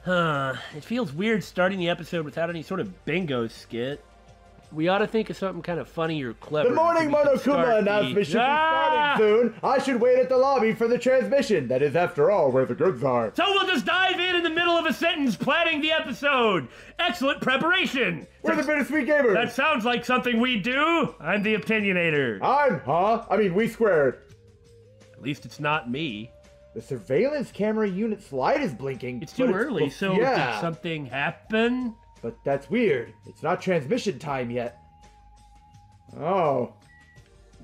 It feels weird starting the episode without any sort of bingo skit. We ought to think of something kind of funny or clever. The morning Monokuma announcement should be starting soon. I should wait at the lobby for the transmission. That is, after all, where the goods are. So we'll just dive in the middle of a sentence planning the episode. Excellent preparation. We're the Bittersweet Gamers. That sounds like something we do. I'm the opinionator. We squared. At least it's not me. The surveillance camera unit's light is blinking. It's too early, so did something happen? But that's weird. It's not transmission time yet. Oh.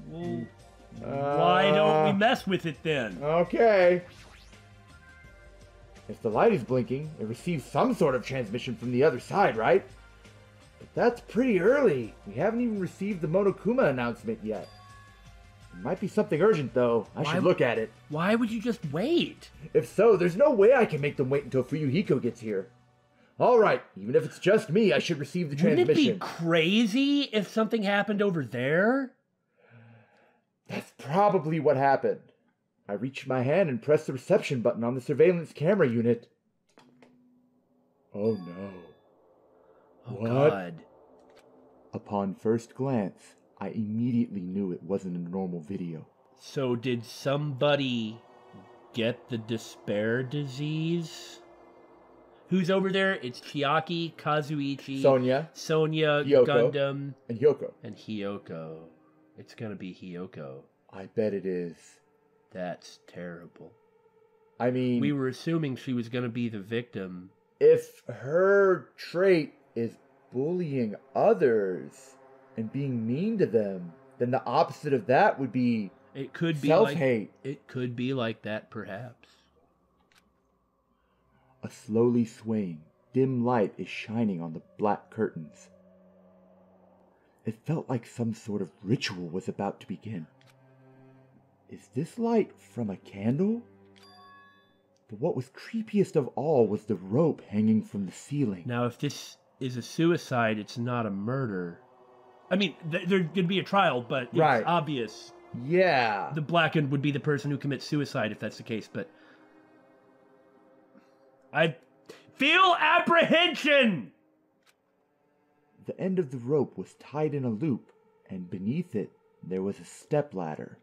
Well, why don't we mess with it then? Okay. If the light is blinking, it receives some sort of transmission from the other side, right? But that's pretty early. We haven't even received the Monokuma announcement yet. It might be something urgent, though. I should look at it. Why would you just wait? If so, there's no way I can make them wait until Fuyuhiko gets here. All right, even if it's just me, I should receive the transmission. Wouldn't it be crazy if something happened over there? That's probably what happened. I reached my hand and pressed the reception button on the surveillance camera unit. Oh no. Oh God. Upon first glance, I immediately knew it wasn't a normal video. So did somebody get the despair disease? Who's over there? It's Chiaki, Kazuichi, Sonya, Yoko, Gundam, and Hyoko. And Hyoko. It's gonna be Hyoko. I bet it is. That's terrible. I mean, we were assuming she was gonna be the victim. If her trait is bullying others and being mean to them, then the opposite of that would be self-hate. It could be like that, perhaps. A slowly swaying, dim light is shining on the black curtains. It felt like some sort of ritual was about to begin. Is this light from a candle? But what was creepiest of all was the rope hanging from the ceiling. Now, if this is a suicide, it's not a murder. I mean, there could be a trial, but it's obvious. Yeah. The blackened would be the person who commits suicide if that's the case, but I feel apprehension! The end of the rope was tied in a loop, and beneath it, there was a stepladder.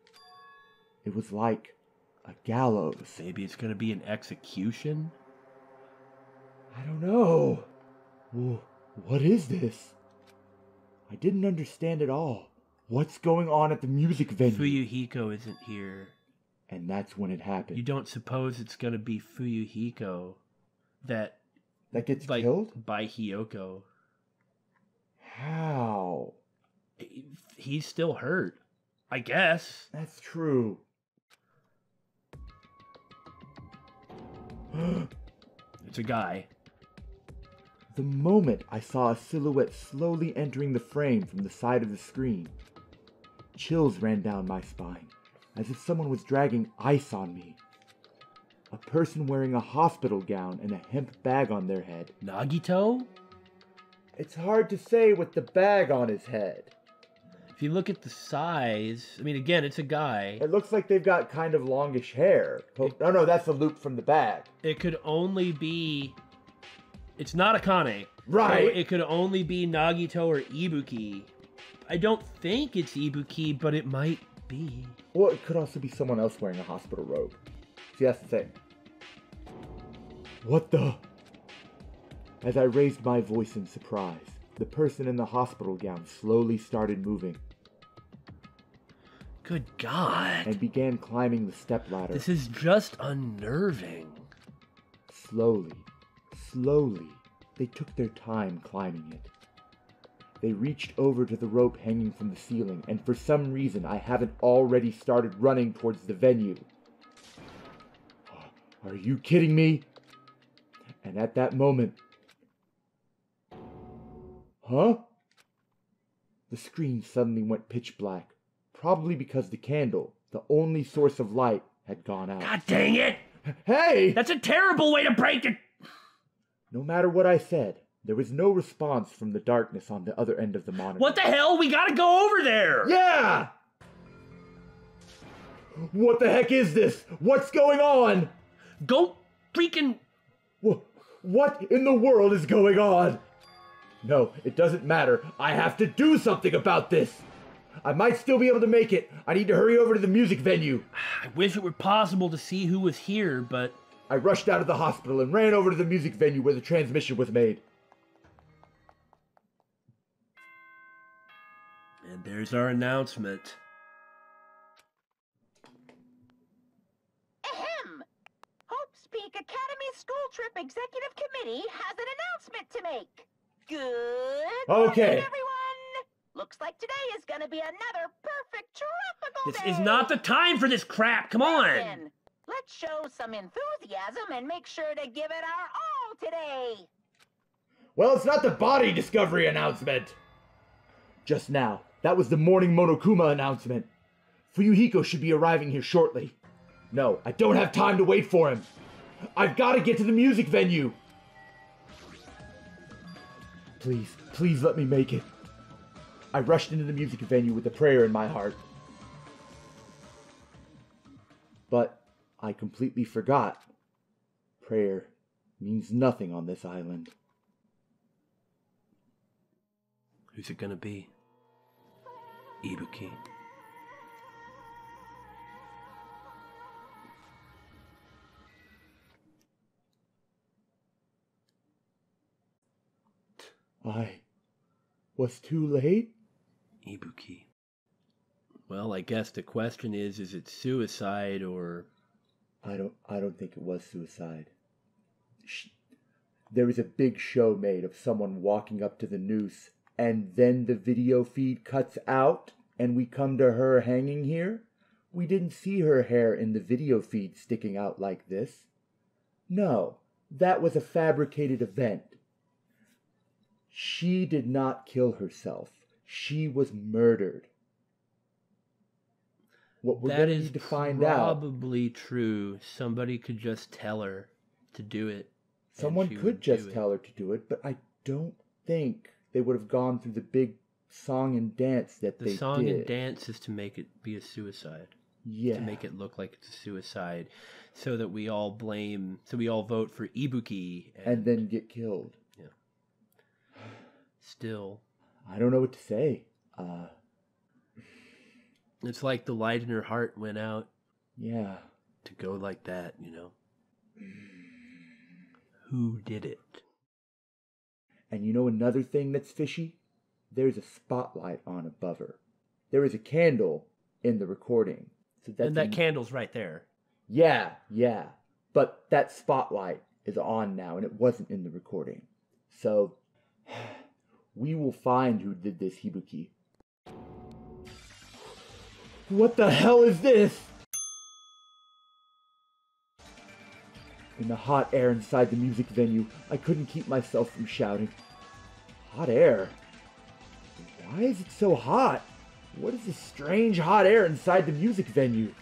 It was like a gallows. Maybe it's going to be an execution? I don't know. What is this? I didn't understand at all. What's going on at the music venue? Fuyuhiko isn't here. And that's when it happened. You don't suppose it's going to be Fuyuhiko that gets killed? By Hyoko. How? He's still hurt, I guess. That's true. It's a guy. The moment I saw a silhouette slowly entering the frame from the side of the screen, chills ran down my spine, as if someone was dragging ice on me. A person wearing a hospital gown and a hemp bag on their head. Nagito? It's hard to say with the bag on his head. If you look at the size, I mean, again, it's a guy. It looks like they've got kind of longish hair. No, that's the loop from the bag. It could only be... It's not Akane. Right. So it could only be Nagito or Ibuki. I don't think it's Ibuki, but it might be. Well, it could also be someone else wearing a hospital robe. See, that's the thing. What the... As I raised my voice in surprise, the person in the hospital gown slowly started moving. Good God. And began climbing the stepladder. This is just unnerving. Slowly, they took their time climbing it. They reached over to the rope hanging from the ceiling, and for some reason I haven't already started running towards the venue. Are you kidding me? And at that moment... Huh? The screen suddenly went pitch black, probably because the candle, the only source of light, had gone out. God dang it! Hey! That's a terrible way to break it! No matter what I said, there was no response from the darkness on the other end of the monitor. What the hell? We gotta go over there! Yeah! What the heck is this? What's going on? Go freaking... What in the world is going on? No, it doesn't matter. I have to do something about this. I might still be able to make it. I need to hurry over to the music venue. I wish it were possible to see who was here, but... I rushed out of the hospital and ran over to the music venue where the transmission was made. And there's our announcement. Ahem! Hope's Peak Academy School Trip Executive Committee has an announcement to make. Good Okay. morning, everyone! Looks like today is gonna be another perfect tropical This day. is not the time for this crap. Come on. Then, let's show some enthusiasm and make sure to give it our all today. Well, it's not the body discovery announcement. Just now, that was the morning Monokuma announcement. Fuyuhiko should be arriving here shortly. No, I don't have time to wait for him. I've got to get to the music venue. Please let me make it. I rushed into the music venue with a prayer in my heart. But I completely forgot. Prayer means nothing on this island. Who's it gonna be? Ibuki. I was too late? Ibuki. Well, I guess the question is it suicide or... I don't think it was suicide. There was a big show made of someone walking up to the noose, and then the video feed cuts out, and we come to her hanging here. We didn't see her hair in the video feed sticking out like this. No, that was a fabricated event. She did not kill herself. She was murdered. What we're going to need to find out... probably true. Somebody could just tell her to do it. Someone could just tell her to do it, but I don't think they would have gone through the big song and dance that they did. The song and dance is to make it be a suicide. Yeah. To make it look like it's a suicide. So that we all vote for Ibuki. And then get killed. Yeah. Still. I don't know what to say. It's like the light in her heart went out. Yeah. To go like that, you know. Who did it? And you know another thing that's fishy? There's a spotlight on above her. There is a candle in the recording. So that's and that candle's right there. Yeah. But that spotlight is on now, and it wasn't in the recording. So, we will find who did this, Ibuki. What the hell is this? In the hot air inside the music venue, I couldn't keep myself from shouting. Hot air? Why is it so hot? What is this strange hot air inside the music venue?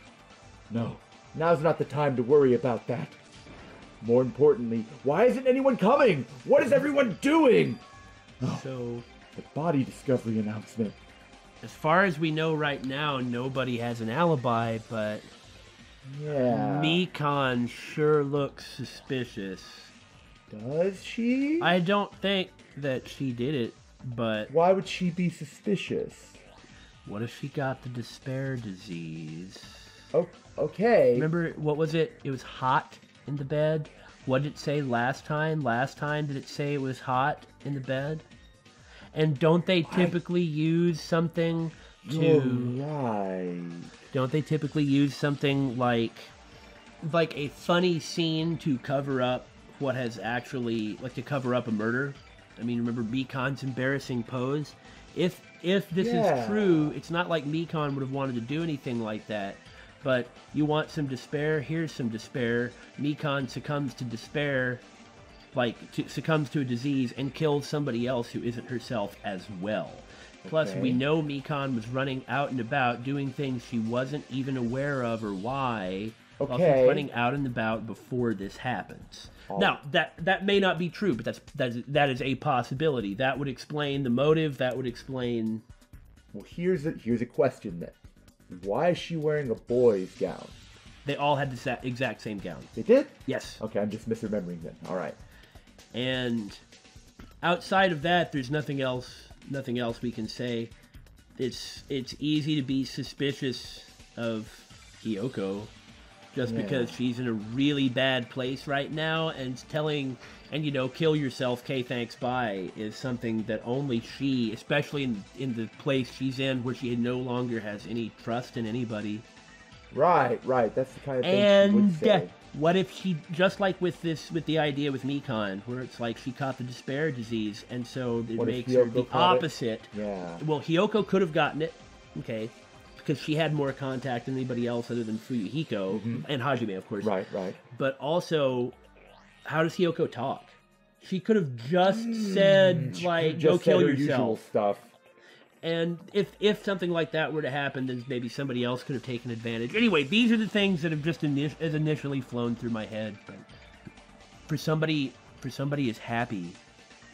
No, now's not the time to worry about that. More importantly, why isn't anyone coming? What is everyone doing? Oh, so, the body discovery announcement. As far as we know right now, nobody has an alibi, but yeah, Mikan sure looks suspicious. Does she? I don't think that she did it, but... Why would she be suspicious? What if she got the despair disease? Oh, okay. Remember, what was it? It was hot in the bed? What did it say last time? Last time, did it say it was hot in the bed? And don't they typically use something to... Right. Don't they typically use something like a funny scene to cover up what has actually... Like, to cover up a murder? I mean, remember Mikan's embarrassing pose? If this is true, it's not like Mikan would have wanted to do anything like that. But you want some despair? Here's some despair. Mikan succumbs to despair... succumbs to a disease and kills somebody else who isn't herself as well. Plus, we know Mikan was running out and about doing things she wasn't even aware of or why. While she's running out and about before this happens. Now, that may not be true, but that is a possibility. That would explain the motive. That would explain... Well, here's a question then. Why is she wearing a boy's gown? They all had the exact same gown. They did? Yes. Okay, I'm just misremembering then. All right. And outside of that, there's nothing else we can say. It's easy to be suspicious of Hiyoko just because she's in a really bad place right now, and telling, and kill yourself, okay, thanks, bye, is something that only she, especially in the place she's in where she no longer has any trust in anybody. Right, that's the kind of thing she would say. What if she, just like with the idea with Mikan, where it's like she caught the despair disease, and so it makes her the opposite. Yeah. Well, Hiyoko could have gotten it, okay, because she had more contact than anybody else other than Fuyuhiko, and Hajime, of course. Right. But also, how does Hiyoko talk? She could have just said, like, go kill yourself. Usual stuff. And if something like that were to happen, then maybe somebody else could have taken advantage. Anyway, these are the things that have just initially flown through my head. But for somebody as happy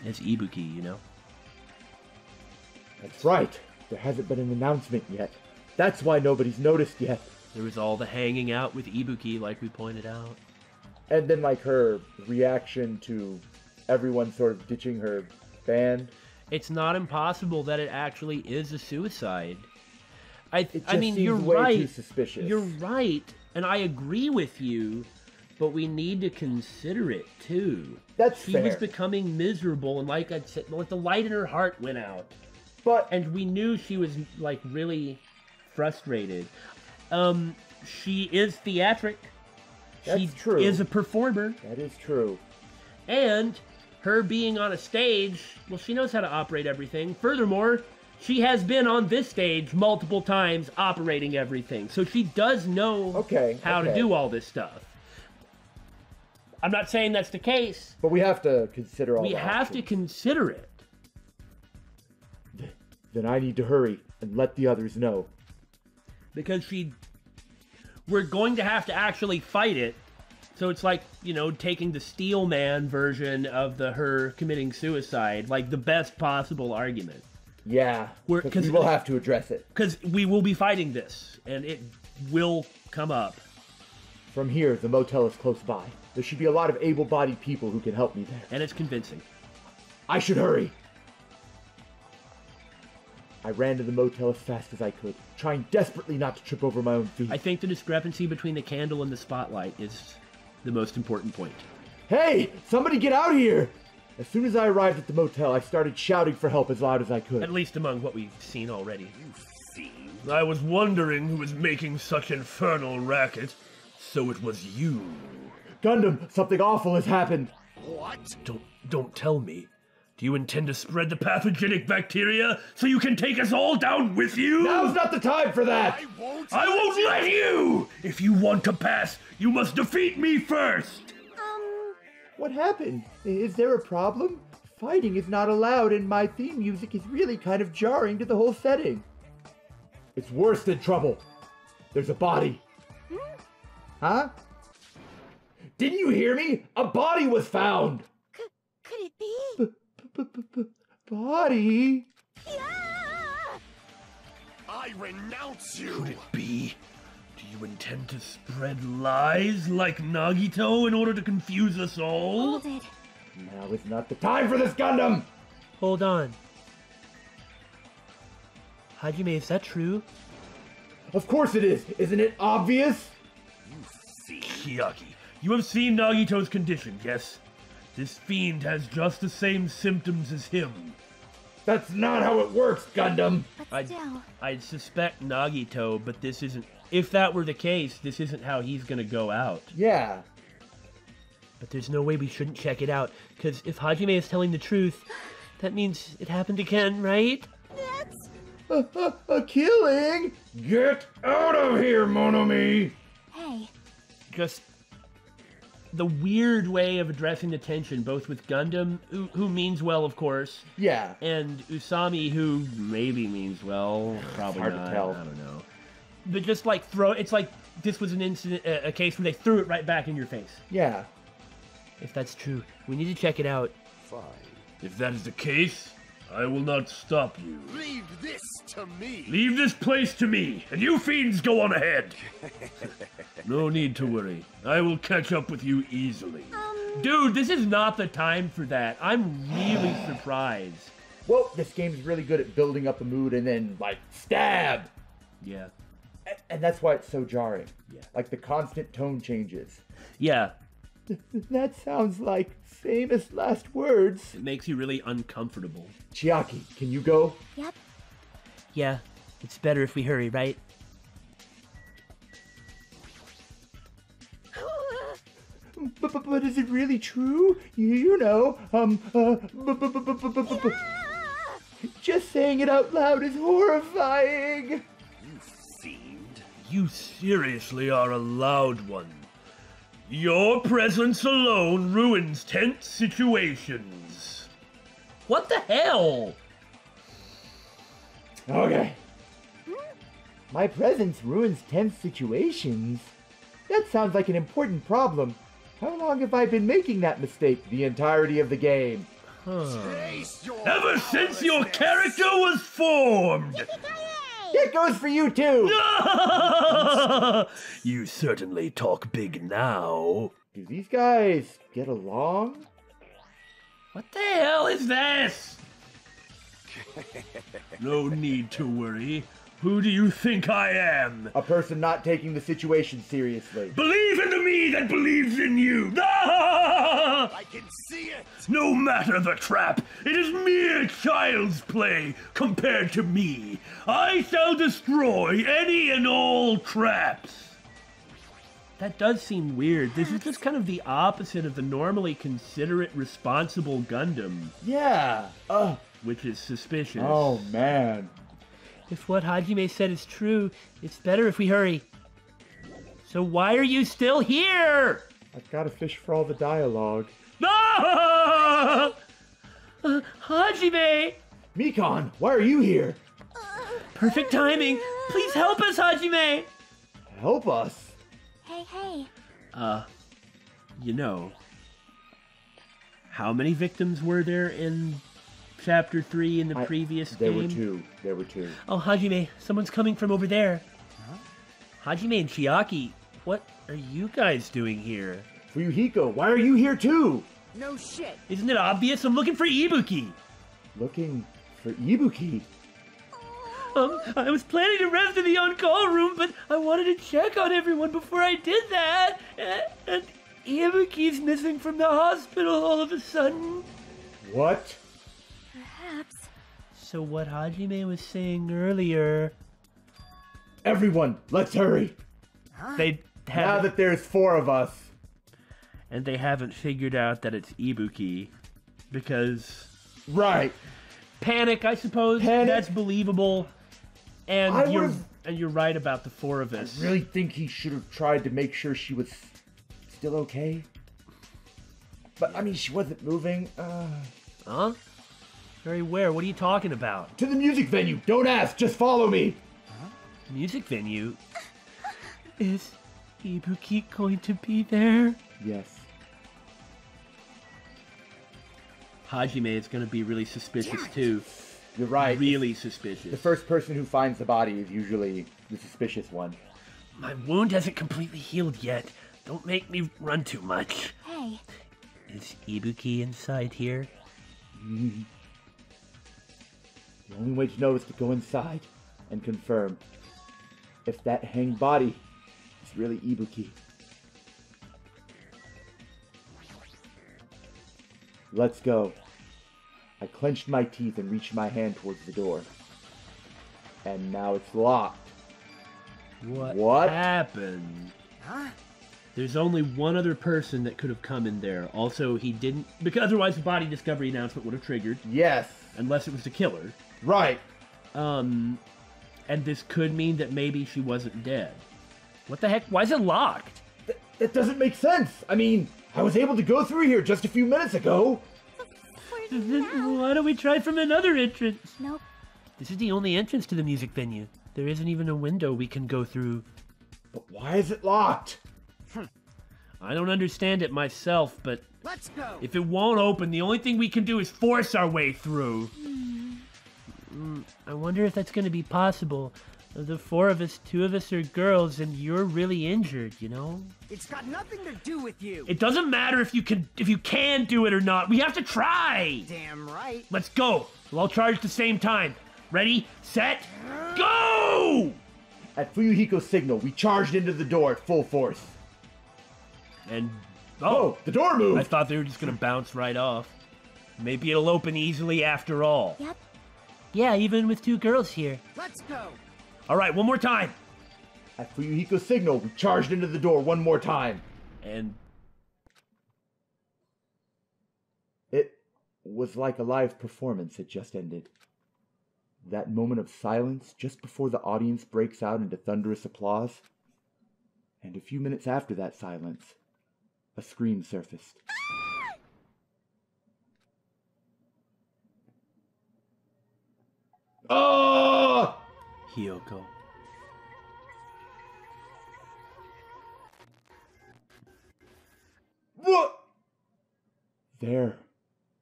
as Ibuki, That's right. There hasn't been an announcement yet. That's why nobody's noticed yet. There was all the hanging out with Ibuki, like we pointed out. And then, like, her reaction to everyone sort of ditching her band. It's not impossible that it actually is a suicide. I mean, seems you're way right. too suspicious. You're right, and I agree with you, but we need to consider it too. That's she fair. was becoming miserable, and like I said, like the light in her heart went out. And we knew she was like really frustrated. She is theatric. That's true. She is a performer. That is true. And her being on a stage, well, she knows how to operate everything. Furthermore, she has been on this stage multiple times operating everything. So she does know how to do all this stuff. I'm not saying that's the case. But we have to consider all We have to consider it. Then I need to hurry and let the others know. Because we're going to have to actually fight it. So it's like, taking the Steel Man version of her committing suicide, like the best possible argument. Yeah, because we will have to address it. Because we will be fighting this, and it will come up. From here, the motel is close by. There should be a lot of able-bodied people who can help me there. And it's convincing. I should hurry. I ran to the motel as fast as I could, trying desperately not to trip over my own feet. I think the discrepancy between the candle and the spotlight is the most important point. Hey! Somebody get out here! As soon as I arrived at the motel, I started shouting for help as loud as I could. At least among what we've seen already. I was wondering who was making such infernal racket. So it was you. Gundam, something awful has happened. What? Don't tell me. Do you intend to spread the pathogenic bacteria so you can take us all down with you? Now's not the time for that! I won't let you! If you want to pass, you must defeat me first! What happened? Is there a problem? Fighting is not allowed and my theme music is really kind of jarring to the whole setting. It's worse than trouble. There's a body. Huh? Didn't you hear me? A body was found! Could it be? Body? Yeah! I renounce you! Could it be? Do you intend to spread lies like Nagito in order to confuse us all? Hold it. Now is not the time for this, Gundam! Hold on. Hajime, is that true? Of course it is! Isn't it obvious? Chiaki, you have seen Nagito's condition, yes? This fiend has just the same symptoms as him. That's not how it works, Gundam! But still. I'd suspect Nagito, but this isn't... If that were the case, this isn't how he's gonna go out. Yeah. But there's no way we shouldn't check it out, because if Hajime is telling the truth, that means it happened again, right? That's... A killing? Get out of here, Monomi! Hey. Just the weird way of addressing the tension, both with Gundam, who means well, of course. Yeah. And Usami, who maybe means well, probably hard not. to tell. I don't know. But just like it's like this was an incident, a case where they threw it right back in your face. Yeah. If that's true, we need to check it out. Fine. If that is the case, I will not stop you. Leave this to me. Leave this place to me, and you fiends go on ahead. No need to worry. I will catch up with you easily. Dude, this is not the time for that. I'm really surprised. Well, this game's really good at building up a mood and then, like, stab! Yeah. And that's why it's so jarring. Yeah. Like, the constant tone changes. Yeah. That sounds like famous last words. It makes you really uncomfortable. Chiaki, can you go? Yep. Yeah. It's better if we hurry, right? But is it really true? You know, just saying it out loud is horrifying. You fiend. You seriously are a loud one. Your presence alone ruins tense situations. What the hell? Okay. My presence ruins tense situations? That sounds like an important problem. How long have I been making that mistake the entirety of the game? Ever since your character was formed! It goes for you too! You certainly talk big now. Do these guys get along? What the hell is this? No need to worry. Who do you think I am? A person not taking the situation seriously. Believe in the me that believes in you! I can see it. No matter the trap, it is mere child's play compared to me. I shall destroy any and all traps. That does seem weird. This is just kind of the opposite of the normally considerate, responsible Gundam, Yeah. which is suspicious. Oh man. If what Hajime said is true, it's better if we hurry. So why are you still here? I've got to fish for all the dialogue. No! Hajime! Mikon, why are you here? Perfect timing. Please help us, Hajime! Help us. Hey. You know, how many victims were there in Chapter 3 in the previous There game? There were two. Oh, Hajime, someone's coming from over there. Hajime and Chiaki, what are you guys doing here? Fuyuhiko, why are you here too? No shit. Isn't it obvious? I'm looking for Ibuki. Looking for Ibuki. I was planning to rest in the on-call room, but I wanted to check on everyone before I did that. And Ibuki's missing from the hospital all of a sudden. What? Perhaps. So what Hajime was saying earlier... Everyone, let's hurry. They Now haven't, that there's four of us. and they haven't figured out that it's Ibuki. Because... Right. Panic, I suppose. Panic. That's believable. And I you're right about the four of I us. really think he should have tried to make sure she was still okay. But, I mean, she wasn't moving. Huh? Very where? What are you talking about? To the music venue. Don't ask. Just follow me. Music venue? Is Ibuki going to be there? Yes. Hajime is going to be really suspicious too. You're right. Really suspicious. The first person who finds the body is usually the suspicious one. My wound hasn't completely healed yet. Don't make me run too much. Hey. Is Ibuki inside here? The only way to know is to go inside and confirm if that hanged body is really Ibuki. Let's go. I clenched my teeth and reached my hand towards the door. And now it's locked. What happened? Huh? There's only one other person that could have come in there. Also, he didn't... Because otherwise the body discovery announcement would have triggered. Yes. Unless it was the killer. Right. And this could mean that maybe she wasn't dead. What the heck? Why is it locked? That doesn't make sense. I mean, I was able to go through here just a few minutes ago. Then why don't we try from another entrance? Nope. This is the only entrance to the music venue. There isn't even a window we can go through. But why is it locked? I don't understand it myself, but Let's go. if it won't open, the only thing we can do is force our way through. I wonder if that's going to be possible. Of the 4 of us, 2 of us are girls, and you're really injured, you know? It's got nothing to do with you. It doesn't matter if you can do it or not. We have to try. Damn right. Let's go. We'll all charge at the same time. Ready, set, go! At Fuyuhiko's signal, we charged into the door at full force. And Oh, the door moved! I thought they were just gonna bounce right off. Maybe it'll open easily after all. Yep. Yeah, even with 2 girls here. Let's go. All right, one more time. At Fuyuhiko's signal, we charged into the door one more time. And It was like a live performance had just ended. That moment of silence just before the audience breaks out into thunderous applause. And a few minutes after that silence, a scream surfaced. Oh! Hiyoko. What? There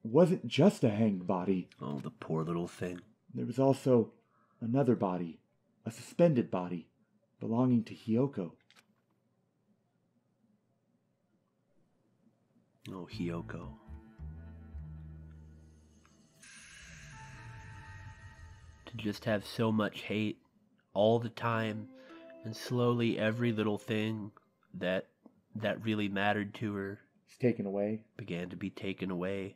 wasn't just a hanged body. Oh, the poor little thing. There was also another body, a suspended body, belonging to Hiyoko. Oh, Hiyoko. To just have so much hate all the time, and slowly every little thing that really mattered to her It's taken away. began to be taken away.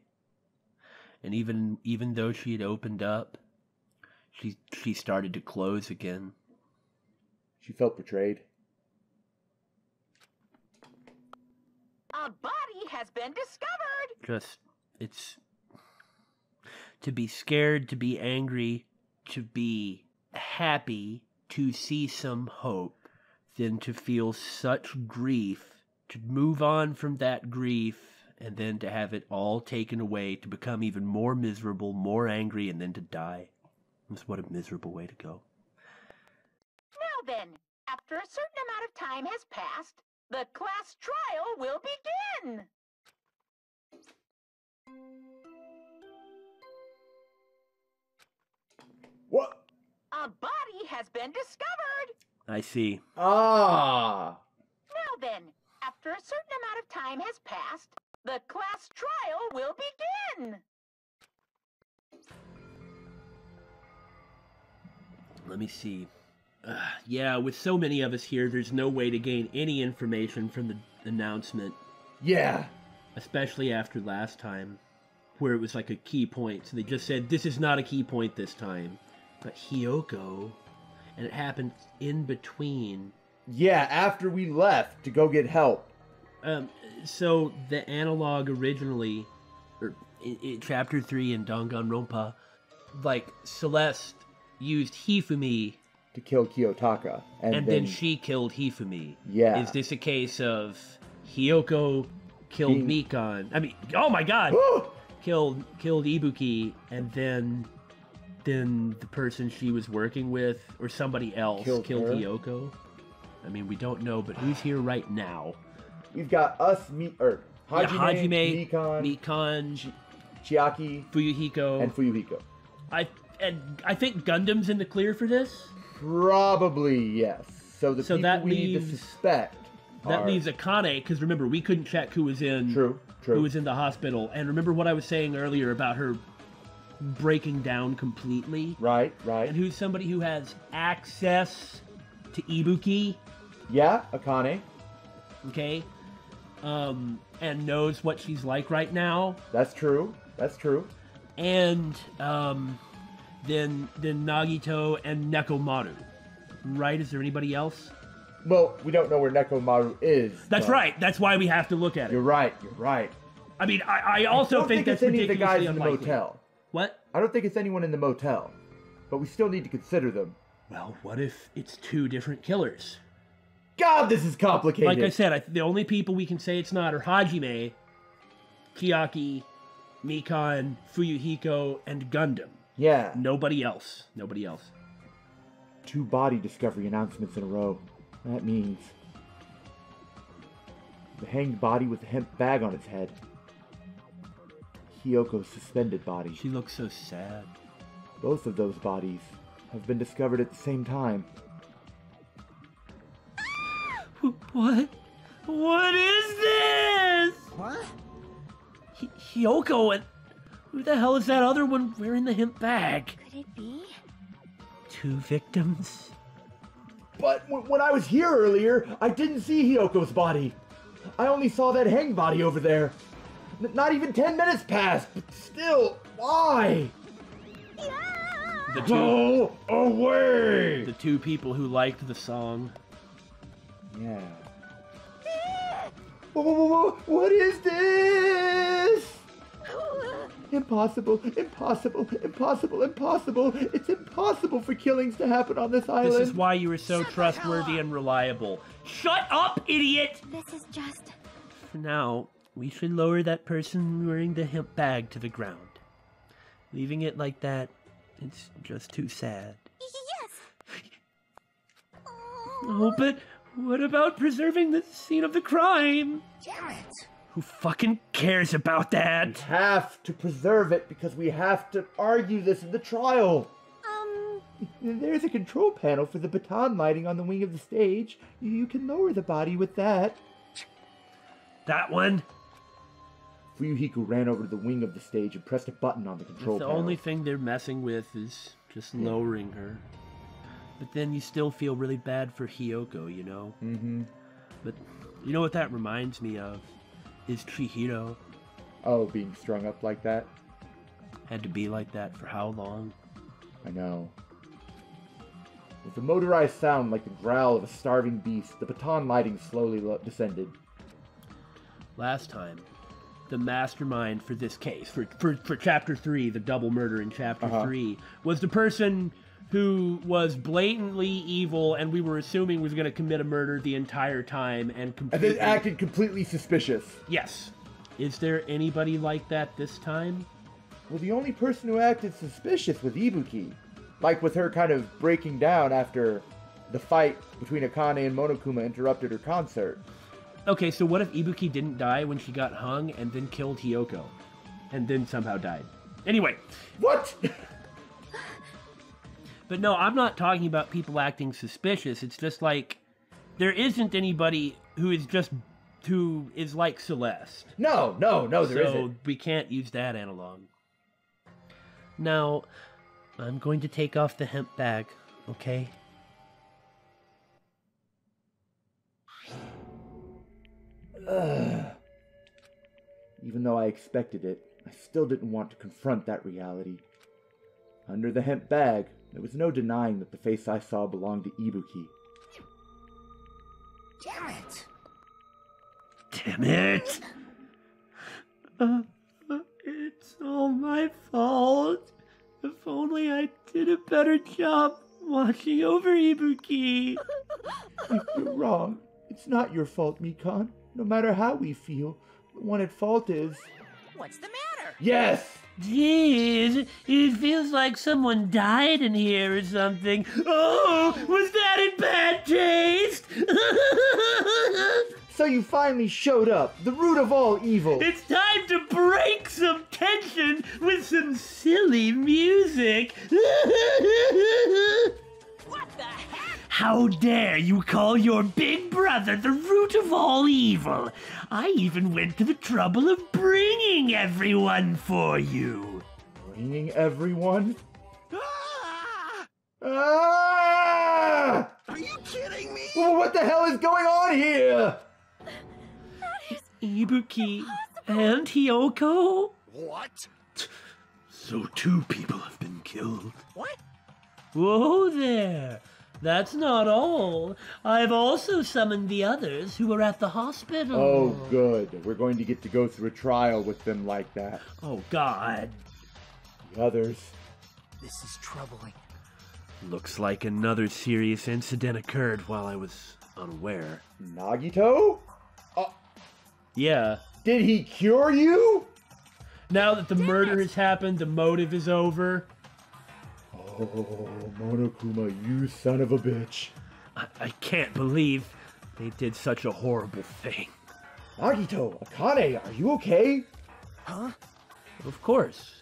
And even though she had opened up, she started to close again. She felt betrayed. A body has been discovered! It's to be scared, to be angry, to be happy, to see some hope, then to feel such grief, to move on from that grief, and then to have it all taken away, to become even more miserable, more angry, and then to die. What a miserable way to go. Now then, after a certain amount of time has passed, the class trial will begin! What? A body has been discovered! I see. Ah! Now then, after a certain amount of time has passed, the class trial will begin! Let me see. Yeah, with so many of us here, there's no way to gain any information from the announcement. Yeah! Especially after last time, where it was like a key point. So they just said, this is not a key point this time. But Hiyoko, and it happened in between. Yeah, after we left to go get help. So the analog originally, or in Chapter 3 in Danganronpa, like Celeste used Hifumi To kill Kiyotaka. and then she killed Hifumi. Yeah. Is this a case of Hiyoko killed Mikan? I mean, oh my god! killed Ibuki, and then the person she was working with, or somebody else, killed her? Hiyoko? I mean, we don't know, but who's here right now? We've got us, Hajime, Mikan, Chiaki, Fuyuhiko, and Fuyuhiko. I think Gundam's in the clear for this. Probably, yes. So the people that we need to leaves- suspect That are... leaves Akane, because remember, we couldn't check who was in True. who was in the hospital. And remember what I was saying earlier about her breaking down completely? Right. And who's somebody who has access to Ibuki, Yeah, Akane. okay? And knows what she's like right now. That's true. And then Nagito and Nekomaru. Right? Is there anybody else? Well, we don't know where Nekomaru is. That's but right. That's why we have to look at it. You're right. I mean, I also don't think that's it's any of the ridiculously guys in the unlikely. motel. What? I don't think it's anyone in the motel. But we still need to consider them. Well, what if it's 2 different killers? God, this is complicated. Like I said, the only people we can say it's not are Hajime, Chiaki, Mikan, Fuyuhiko, and Gundam. Yeah. Nobody else. 2 body discovery announcements in a row. That means the hanged body with a hemp bag on its head. Hiyoko's suspended body. She looks so sad. Both of those bodies have been discovered at the same time. What? What is this? What? Hyoko, and who the hell is that other one wearing the hemp bag? Could it be? 2 victims? But when I was here earlier, I didn't see Hyoko's body. I only saw that hang body over there. Not even 10 minutes passed, but still, why? The two, Go away! the 2 people who liked the song. Yeah. What is this? Impossible, impossible, impossible, impossible. It's impossible for killings to happen on this island. This is why you were so trustworthy and reliable. Shut up, idiot! This is just... For now, we should lower that person wearing the hemp bag to the ground. Leaving it like that, it's just too sad. Yes! Oh, but what about preserving the scene of the crime? Damn it! Who fucking cares about We that? have to preserve it because we have to argue this in the trial. There's a control panel for the baton lighting on the wing of the stage. You can lower the body with that. That one? Fuyuhiko ran over to the wing of the stage and pressed a button on the control The panel. only thing they're messing with is just lowering her. But then you still feel really bad for Hyoko, you know? Mm-hmm. But you know what that reminds me of? Is Chihiro. Oh, being strung up like that? Had to be like that for how long? I know. With a motorized sound like the growl of a starving beast, the baton lighting slowly descended. Last time, the mastermind for this case, for Chapter 3, the double murder in Chapter 3, was the person who was blatantly evil and we were assuming was going to commit a murder the entire time and completely... And then acted completely suspicious. Yes. Is there anybody like that this time? Well, the only person who acted suspicious was Ibuki. Like with her kind of breaking down after the fight between Akane and Monokuma interrupted her concert. Okay, so what if Ibuki didn't die when she got hung and then killed Hyoko? And then somehow died. Anyway. What? But no, I'm not talking about people acting suspicious. It's just like, there isn't anybody who is like Celeste. No, there So isn't. we can't use that analog. Now, I'm going to take off the hemp bag, okay? Even though I expected it, I still didn't want to confront that reality. Under the hemp bag, there was no denying that the face I saw belonged to Ibuki. Damn it! Damn it! It's all my fault. If only I did a better job watching over Ibuki. You're wrong. It's not your fault, Mikan. No matter how we feel, the one at fault is... What's the matter? Yes! Jeez, it feels like someone died in here or something. Oh, was that in bad taste? So you finally showed up, the root of all evil. It's time to break some tension with some silly music. What the heck? How dare you call your big brother the root of all evil? I even went to the trouble of bringing everyone for you. Bringing everyone? Ah! Ah! Are you kidding me? Well, what the hell is going on here? Ibuki and Hyoko? What? So 2 people have been killed. What? Whoa there. That's not all. I've also summoned the others who were at the hospital. Oh, good. We're going to get to go through a trial with them like that. Oh, God. The others. This is troubling. Looks like another serious incident occurred while I was unaware. Nagito? Yeah. Did he cure you? Now that the murder has happened, the motive is over. Oh, Monokuma, you son of a bitch. I can't believe they did such a horrible thing. Nagito, Akane, are you okay? Huh? Of course.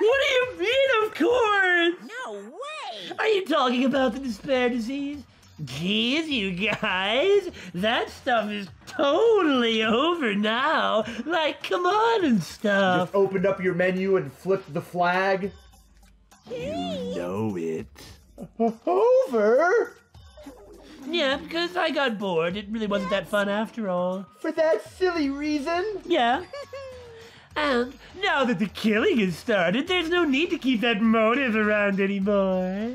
What do you mean, of course? No way! Are you talking about the despair disease? Jeez, you guys, that stuff is totally over now. Like, come on and stuff. Just opened up your menu and flipped the flag. You know it. Over? Yeah, because I got bored. It really wasn't that fun after all. For that silly reason? Yeah. And now that the killing has started, there's no need to keep that motive around anymore.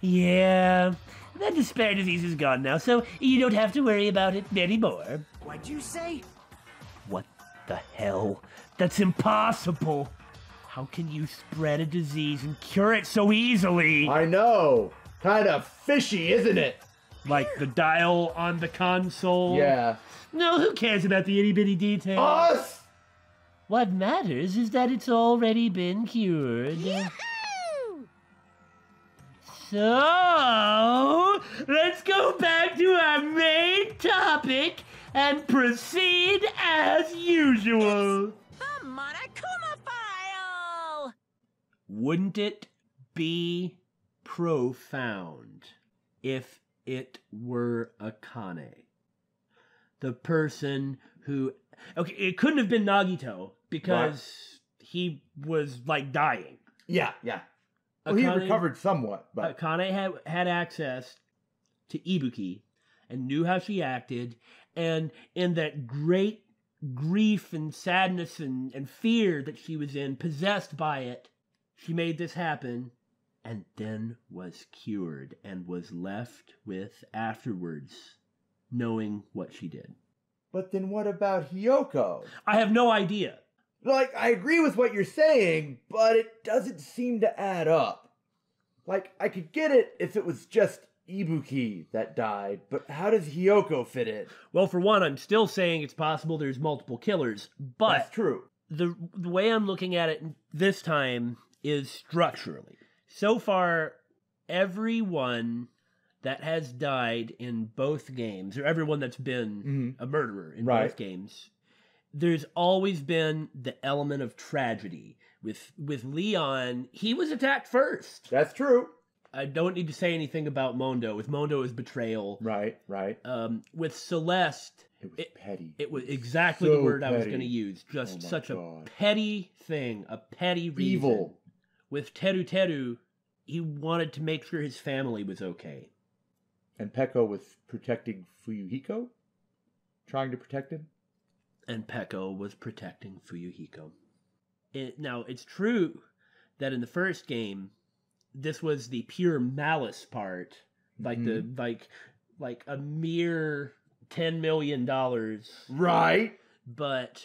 Yeah, that despair disease is gone now, so you don't have to worry about it anymore. What'd you say? What the hell? That's impossible. How can you spread a disease and cure it so easily? I know. Kind of fishy, isn't it? Like the dial on the console? Yeah. No, who cares about the itty-bitty details? Us? What matters is that it's already been cured. Yahoo! So, let's go back to our main topic and proceed as usual. The Monokuma file! Wouldn't it be profound if it were Akane? The person who... Okay, it couldn't have been Nagito because he was, like, dying. Yeah. Well, he recovered somewhat, but... Akane had access to Ibuki and knew how she acted, and in that great grief and sadness and fear that she was in, possessed by it, she made this happen, and then was cured and was left with, afterwards, knowing what she did. But then what about Hiyoko? I have no idea. Like, I agree with what you're saying, but it doesn't seem to add up. Like, I could get it if it was just Ibuki that died, but how does Hiyoko fit in? Well, for one, I'm still saying it's possible there's multiple killers, but... That's true. The way I'm looking at it this time is structurally. So far, everyone that has died in both games, or everyone that's been a murderer in both games, there's always been the element of tragedy. With Leon, he was attacked first. That's true. I don't need to say anything about Mondo. With Mondo, it was betrayal. Right. With Celeste... It was petty. It was exactly So the word I was petty. going to use. Just such God. a petty thing, a petty reason. Evil. With Teru, he wanted to make sure his family was okay. And Peko was protecting Fuyuhiko? Trying to protect him? And Peko was protecting Fuyuhiko. Now, it's true that in the first game, this was the pure malice part. Like like a mere $10 million. Right. But...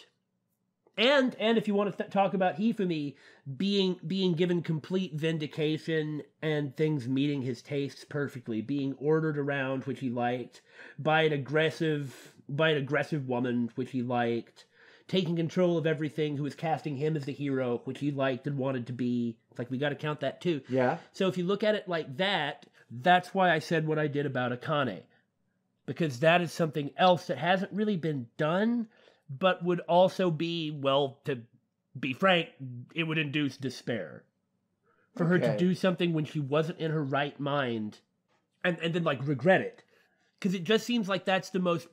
And if you want to talk about Hifumi being given complete vindication and things meeting his tastes perfectly, being ordered around, which he liked, by an aggressive woman, which he liked, taking control of everything, who was casting him as the hero, which he liked and wanted to be. It's like, we got to count that too. Yeah. So if you look at it like that, that's why I said what I did about Akane. Because that is something else that hasn't really been done, but would also be, well, to be frank, it would induce despair. For her to do something when she wasn't in her right mind, and then, like, regret it. Because it just seems like that's the most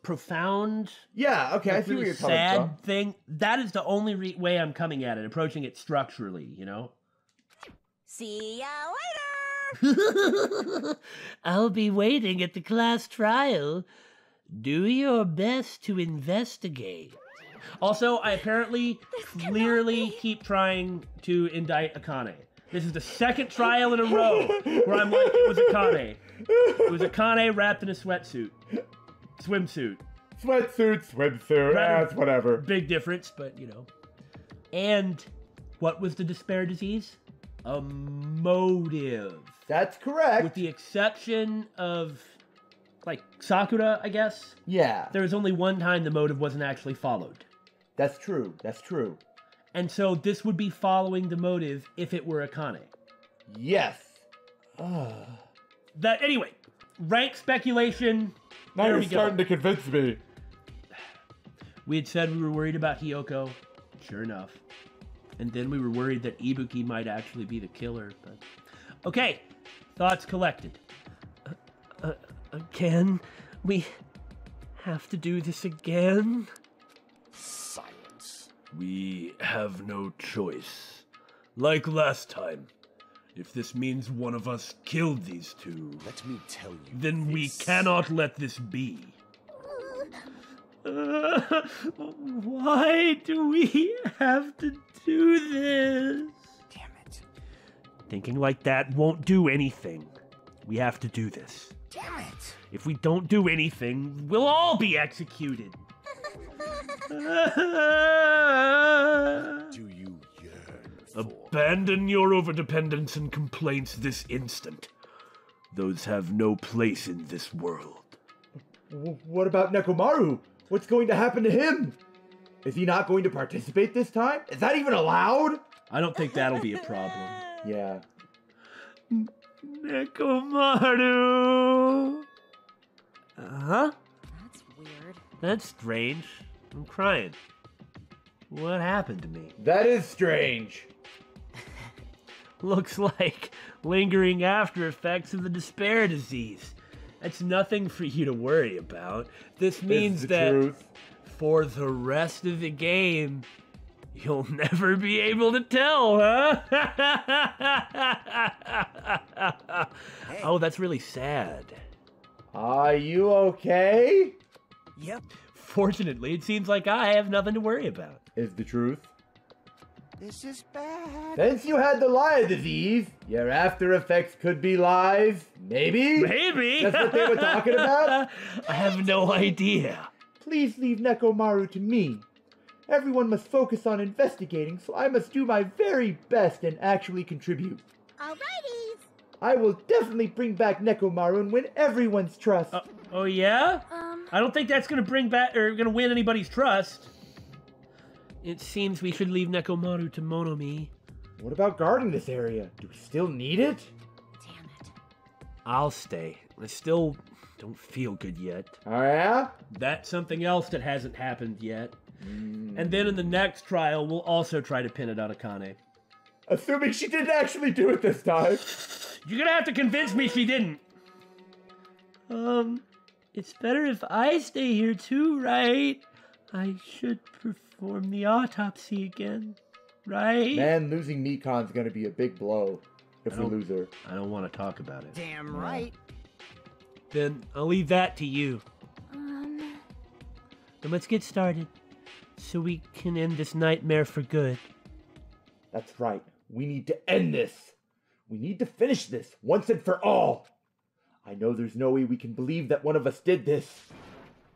profound... Yeah, okay, I see where you're coming sad from. thing. That is the only way I'm coming at it, approaching it structurally, you know? See ya later! I'll be waiting at the class trial. Do your best to investigate. Also, I apparently clearly keep trying to indict Akane. This is the second trial in a row where I'm like, it was Akane. It was Akane wrapped in a swimsuit. Swimsuit, that's whatever. Big difference, but you know. And what was the despair disease? A motive. That's correct. With the exception of, like, Sakura, I guess. Yeah. There was only one time the motive wasn't actually followed. That's true. And so this would be following the motive if it were Akane. Yes. That, anyway, rank speculation. Now there you're we go. starting to convince me. We had said we were worried about Hiyoko. Sure enough. And then we were worried that Ibuki might actually be the killer. But okay, thoughts collected. Again? We have to do this again? Silence. We have no choice. Like last time. If this means one of us killed these two, Let me tell you. then we this. cannot let this be. Why do we have to do this? Damn it. Thinking like that won't do anything. We have to do this. Damn it. If we don't do anything, we'll all be executed. Do you yearn for? Abandon your overdependence and complaints this instant. Those have no place in this world. What about Nekomaru? What's going to happen to him? Is he not going to participate this time? Is that even allowed? I don't think that'll be a problem. Yeah. Nekomaru! Huh? That's weird. That's strange. I'm crying. What happened to me? That is strange. Looks like lingering after effects of the despair disease. That's nothing for you to worry about. This means the that truth. for the rest of the game, you'll never be able to tell, huh? Oh, that's really sad. Are you okay? Yep. Fortunately, it seems like I have nothing to worry about. Is the truth. This is bad. Since you had the liar disease, your after effects could be lies. Maybe? Maybe. That's what they were talking about? I have no idea. Please leave Nekomaru to me. Everyone must focus on investigating, so I must do my very best and actually contribute. Alrighties. I will definitely bring back Nekomaru and win everyone's trust. Oh yeah? I don't think that's gonna bring back or gonna win anybody's trust. It seems we should leave Nekomaru to Monomi. What about guarding this area? Do we still need it? Damn it. I'll stay. I still don't feel good yet. Oh yeah? That's something else that hasn't happened yet. And then in the next trial, we'll also try to pin it on Akane. Assuming she didn't actually do it this time. You're gonna have to convince me she didn't. It's better if I stay here too, right? I should perform the autopsy again, right? Man, losing Mikan's gonna be a big blow if we lose her. I don't want to talk about it. Damn right. Then I'll leave that to you. Then let's get started, so we can end this nightmare for good. That's right. We need to end this. We need to finish this once and for all. I know there's no way we can believe that one of us did this.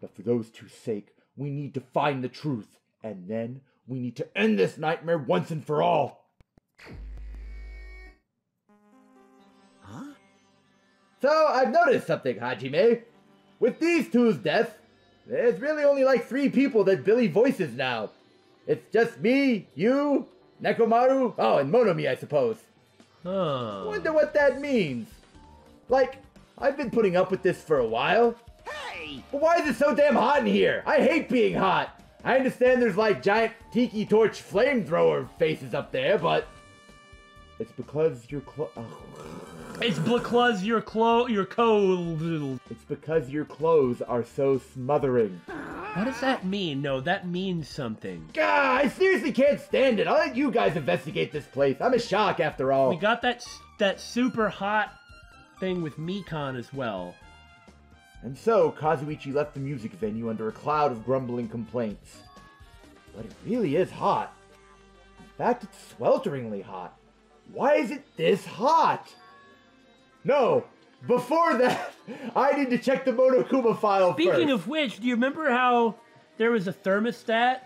But for those two's sake, we need to find the truth. And then we need to end this nightmare once and for all. Huh? So I've noticed something, Hajime. With these two's deaths, there's really only like 3 people that Billy voices now. It's just me, you, Nekomaru, oh, and Monomi, I suppose. Huh. Wonder what that means. Like, I've been putting up with this for a while. Hey! But why is it so damn hot in here? I hate being hot. I understand there's like giant tiki torch flamethrower faces up there, but it's because you're It's because you're cold. It's because your clothes are so smothering. What does that mean? No, that means something. God, I seriously can't stand it. I'll let you guys investigate this place. I'm a shock after all. We got that super hot thing with Mikan as well. And so, Kazuichi left the music venue under a cloud of grumbling complaints. But it really is hot. In fact, it's swelteringly hot. Why is it this hot? No, before that, I need to check the Monokuma file Speaking first. of which, do you remember how there was a thermostat?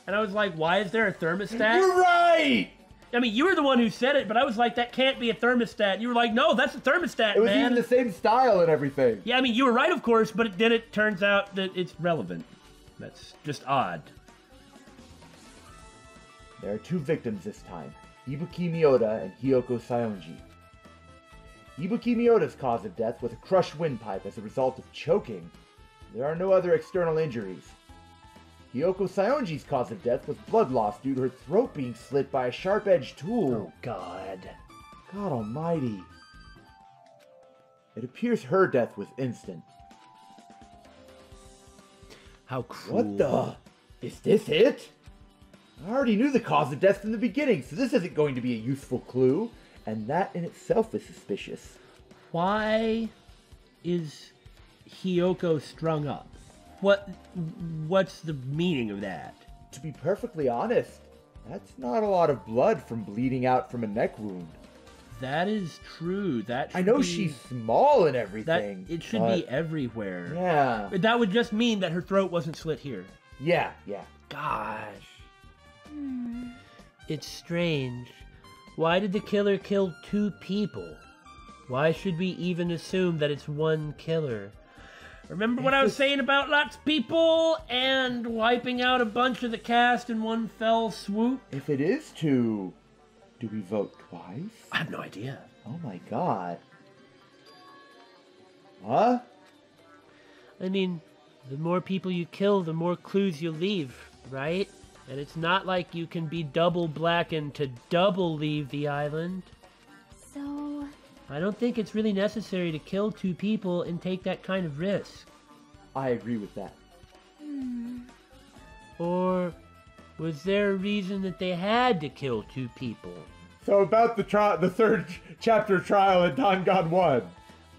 And I was like, why is there a thermostat? You're right! I mean, you were the one who said it, but I was like, that can't be a thermostat. And you were like, no, that's a thermostat, It was man. even the same style and everything. Yeah, I mean, you were right, of course, but then it turns out that it's relevant. That's just odd. There are 2 victims this time, Ibuki Miyoda and Hiyoko Sayonji. Ibuki Miyoda's cause of death was a crushed windpipe as a result of choking. There are no other external injuries. Hiyoko Saionji's cause of death was blood loss due to her throat being slit by a sharp-edged tool. Oh, God. God almighty. It appears her death was instant. How cruel. What the? Is this it? I already knew the cause of death from the beginning, so this isn't going to be a useful clue. And that in itself is suspicious. Why is Hiyoko strung up? What's the meaning of that? To be perfectly honest, that's not a lot of blood from bleeding out from a neck wound. That is true. I know she's small and everything. It should be everywhere. Yeah. That would just mean that her throat wasn't slit here. Yeah. Gosh. It's strange. Why did the killer kill 2 people? Why should we even assume that it's one killer? Remember what I was saying about lots of people and wiping out a bunch of the cast in one fell swoop? If it is 2, do we vote twice? I have no idea. Oh my god. Huh? I mean, the more people you kill, the more clues you leave, right? And it's not like you can be double blackened to double leave the island. So... I don't think it's really necessary to kill 2 people and take that kind of risk. I agree with that. Or was there a reason that they had to kill 2 people? So about the 3rd chapter trial at Danganronpa.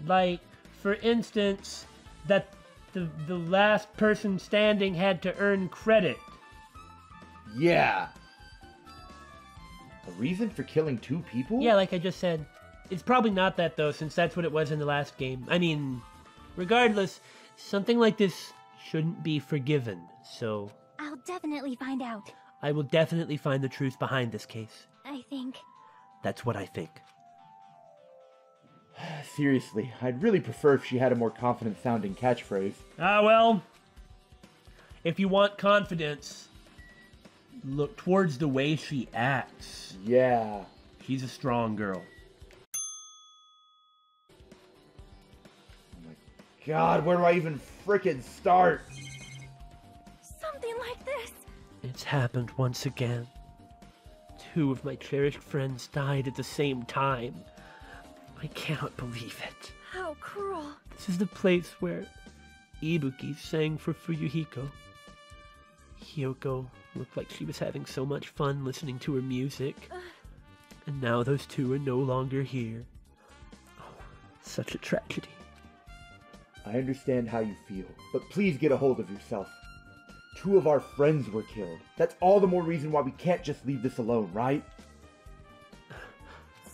Like, for instance, that the last person standing had to earn credit. Yeah. A reason for killing 2 people? Yeah, like I just said. It's probably not that, though, since that's what it was in the last game. I mean, regardless, something like this shouldn't be forgiven, so... I'll definitely find out. I will definitely find the truth behind this case. I think. That's what I think. Seriously, I'd really prefer if she had a more confident-sounding catchphrase. Ah, well, if you want confidence, look towards the way she acts. Yeah. She's a strong girl. God, where do I even frickin' start? Something like this. It's happened once again. 2 of my cherished friends died at the same time. I cannot believe it. How cruel. This is the place where Ibuki sang for Fuyuhiko. Hiyoko looked like she was having so much fun listening to her music. And now those 2 are no longer here. Oh, such a tragedy. I understand how you feel, but please get a hold of yourself. 2 of our friends were killed. That's all the more reason why we can't just leave this alone, right?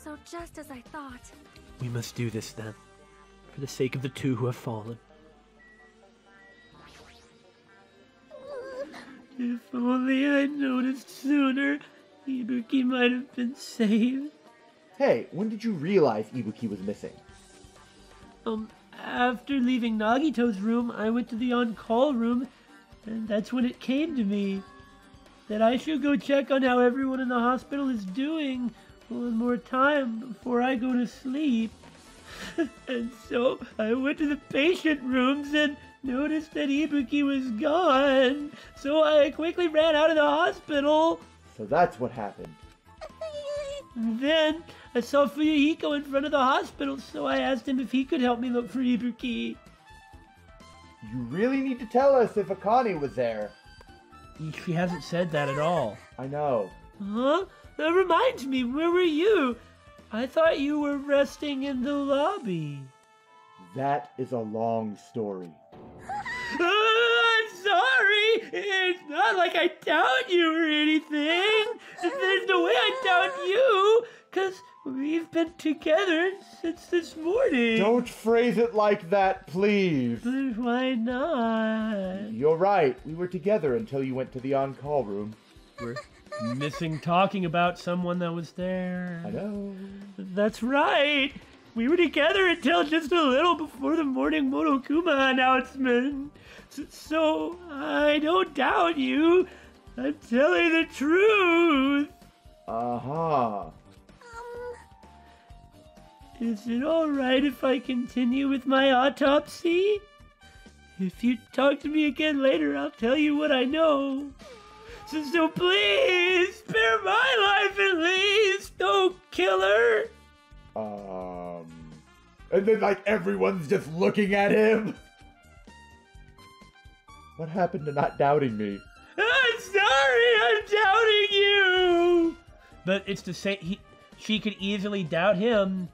So just as I thought. We must do this then, for the sake of the 2 who have fallen. If only I'd noticed sooner, Ibuki might have been saved. Hey, when did you realize Ibuki was missing? After leaving Nagito's room, I went to the on-call room, and that's when it came to me that I should go check on how everyone in the hospital is doing one more time before I go to sleep. And so I went to the patient rooms and noticed that Ibuki was gone, so I quickly ran out of the hospital. So that's what happened. And then I saw Fuyuhiko in front of the hospital, so I asked him if he could help me look for Ibuki. You really need to tell us if Akane was there. She hasn't said that at all. I know. Huh? That reminds me, where were you? I thought you were resting in the lobby. That is a long story. I'm sorry! It's not like I doubt you or anything! There's no way I doubt you! 'Cause we've been together since this morning. Don't phrase it like that, please. But why not? You're right. We were together until you went to the on-call room. We're missing talking about someone that was there. I know. That's right. We were together until just a little before the morning Monokuma announcement. So I don't doubt you. I'm telling the truth. Uh-huh. Is it alright if I continue with my autopsy? If you talk to me again later, I'll tell you what I know. So please, spare my life at least, oh killer! And then, like, everyone's just looking at him. What happened to not doubting me? I'm sorry, I'm doubting you! But it's the same, she could easily doubt him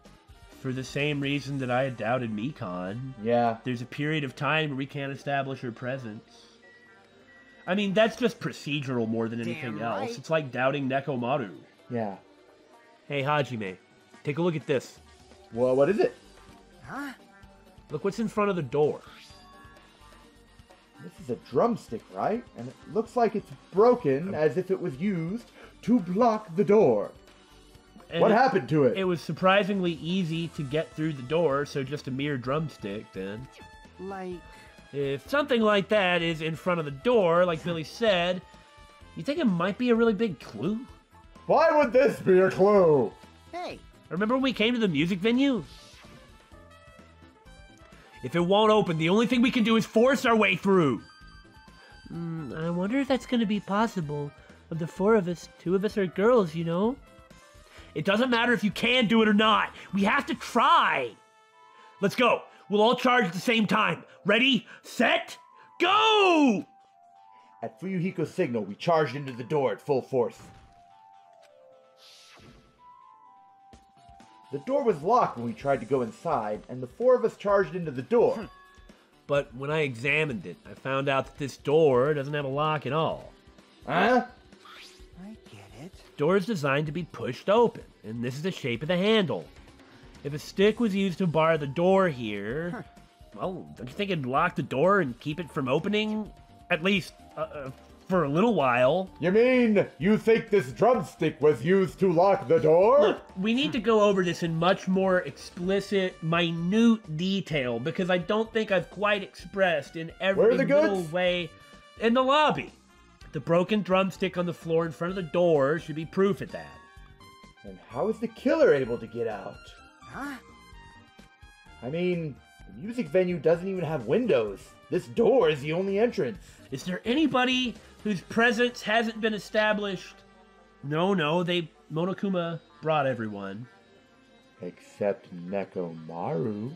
for the same reason that I had doubted Mikan. Yeah. There's a period of time where we can't establish her presence. I mean, that's just procedural more than anything else. right. It's like doubting Nekomaru. Yeah. Hey, Hajime, take a look at this. Well, what is it? Huh? Look what's in front of the door. This is a drumstick, right? And it looks like it's broken as if it was used to block the door. And What happened to it? It was surprisingly easy to get through the door, so just a mere drumstick then. Like, If something like that is in front of the door, like Billy said, you think it might be a really big clue? Why would this be a clue? hey, Remember when we came to the music venue? If it won't open, the only thing we can do is force our way through. I wonder if that's going to be possible. Of the four of us, two of us are girls, you know? It doesn't matter if you can do it or not. We have to try. Let's go. We'll all charge at the same time. Ready, set, go! At Fuyuhiko's signal, we charged into the door at full force. The door was locked when we tried to go inside, and the four of us charged into the door. But when I examined it, I found out that this door doesn't have a lock at all. Huh? I get it. Door is designed to be pushed open, and this is the shape of the handle. If a stick was used to bar the door here, well, don't you think it'd lock the door and keep it from opening? At least, for a little while. You mean you think this drumstick was used to lock the door? Look, we need to go over this in much more explicit, minute detail, because I don't think I've quite expressed in Where every are the little goods? way in the lobby. The broken drumstick on the floor in front of the door should be proof of that. And how is the killer able to get out? Huh? I mean, the music venue doesn't even have windows. This door is the only entrance. Is there anybody whose presence hasn't been established? No, Monokuma brought everyone. Except Nekomaru.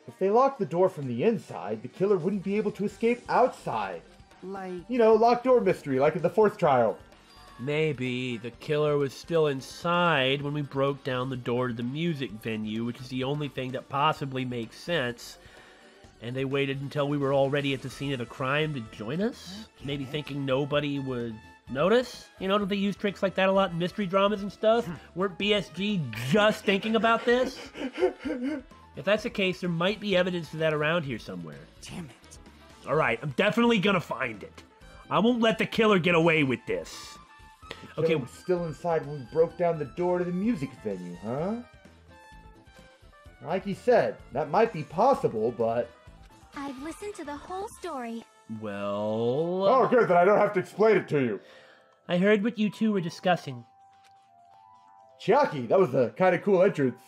If they locked the door from the inside, the killer wouldn't be able to escape outside. Like, You know, locked door mystery, like in the fourth trial. Maybe the killer was still inside when we broke down the door to the music venue, which is the only thing that possibly makes sense. And they waited until we were already at the scene of the crime to join us? Maybe thinking nobody would notice? You know, don't they use tricks like that a lot in mystery dramas and stuff? Weren't BSG just thinking about this? If that's the case, there might be evidence of that around here somewhere. damn it. Alright, I'm definitely gonna find it. I won't let the killer get away with this. The Okay, killer was still inside when we broke down the door to the music venue, huh? Like he said, that might be possible, but... I've listened to the whole story. well... Oh, good, then I don't have to explain it to you. I heard what you two were discussing. Chiaki, that was a kind of cool entrance.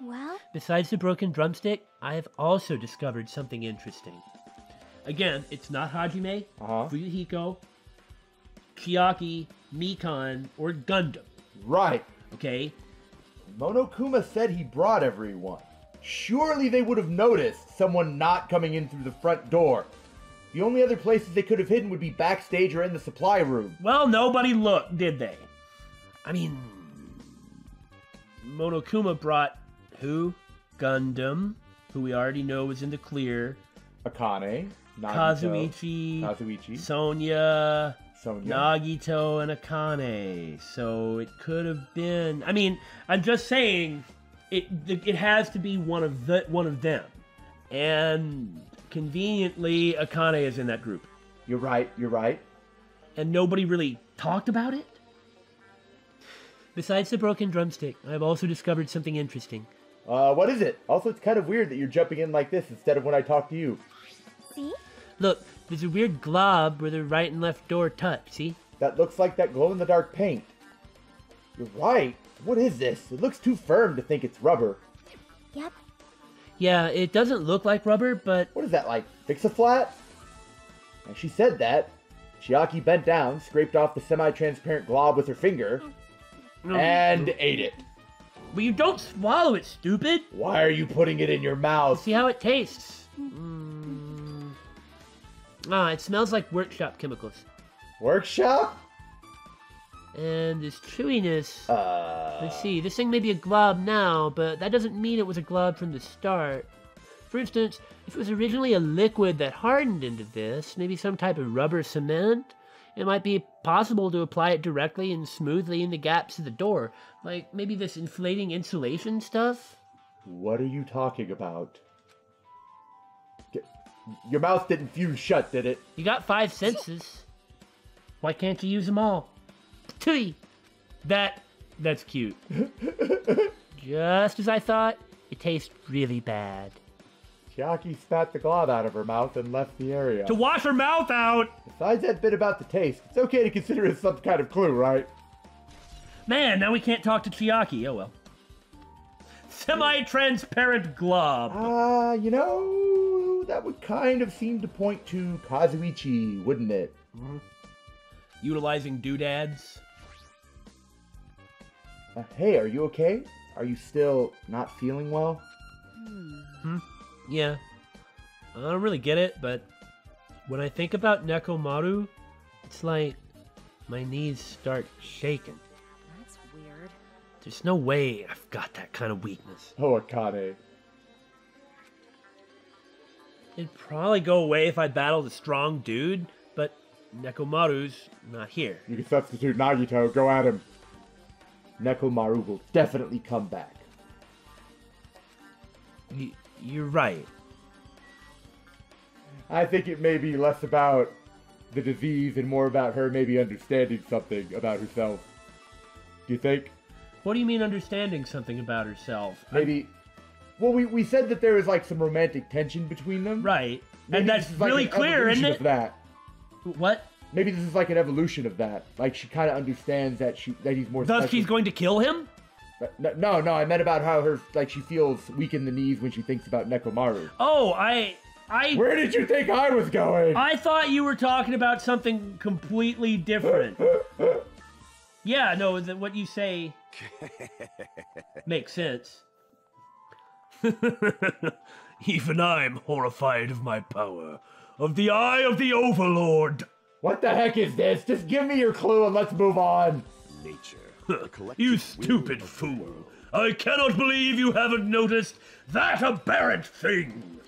Well, Besides the broken drumstick, I have also discovered something interesting. Again, it's not Hajime, Uh-huh. Fuyuhiko, Chiaki, Mikan, or Gundam, Right. okay? Monokuma said he brought everyone. Surely they would have noticed someone not coming in through the front door. The only other places they could have hidden would be backstage or in the supply room. Well, nobody looked, did they? I mean... Monokuma brought who? Gundam, who we already know was in the clear, Akane, Nagito, Kazuichi, Sonya, Sonya. Nagito, and Akane. So it could have been. I mean, I'm just saying, it has to be one of them, and conveniently, Akane is in that group, You're right. and nobody really talked about it. Besides the broken drumstick, I've also discovered something interesting. What is it? Also, it's kind of weird that you're jumping in like this instead of when I talk to you. see? Look, there's a weird glob where the right and left door touch. See? That looks like that glow-in-the-dark paint. You're right. What is this? It looks too firm to think it's rubber. Yep. Yeah, it doesn't look like rubber, but What is that, like Fix a flat? As she said that, Chiaki bent down, scraped off the semi-transparent glob with her finger, and ate it. But you don't swallow it, stupid! Why are you putting it in your mouth? See how it tastes. It smells like workshop chemicals. Workshop? And this chewiness... Let's see, this thing may be a glob now, but that doesn't mean it was a glob from the start. For instance, if it was originally a liquid that hardened into this, maybe some type of rubber cement, it might be possible to apply it directly and smoothly in the gaps of the door. Like maybe this inflating insulation stuff? What are you talking about? Your mouth didn't fuse shut, did it? You got 5 senses. Why can't you use them all? Tui! That's cute. Just as I thought, it tastes really bad. Chiaki spat the glob out of her mouth and left the area. To wash her mouth out! Besides that bit about the taste, it's okay to consider it some kind of clue, right? Man, now we can't talk to Chiaki. Oh well. Semi-transparent glob. You know, that would kind of seem to point to Kazuichi, wouldn't it? Utilizing doodads. Hey, are you okay? Are you still not feeling well? Yeah. I don't really get it, but when I think about Nekomaru, it's like my knees start shaking. That's weird. There's no way I've got that kind of weakness. Oh, Akane. It'd probably go away if I battled a strong dude, but Nekomaru's not here. You can substitute Nagito, go at him. Nekomaru will definitely come back. You're right. I think it may be less about the disease and more about her maybe understanding something about herself. Do you think? What do you mean understanding something about herself? Maybe... Well, we said that there was like some romantic tension between them. Right. Maybe And that's this is like really an clear, isn't evolution it? of that. What? Maybe this is like an evolution of that. Like she kind of understands that he's more Thus special. she's going to kill him? No, I meant about how she feels weak in the knees when she thinks about Nekomaru. Oh, Where did you think I was going? I thought you were talking about something completely different. Yeah, no, what you say makes sense. Even I'm horrified of my power, of the eye of the Overlord. What the heck is this? Just give me your clue and let's move on. Nature. The collective You will stupid of the fool. world. I cannot believe you haven't noticed that aberrant thing.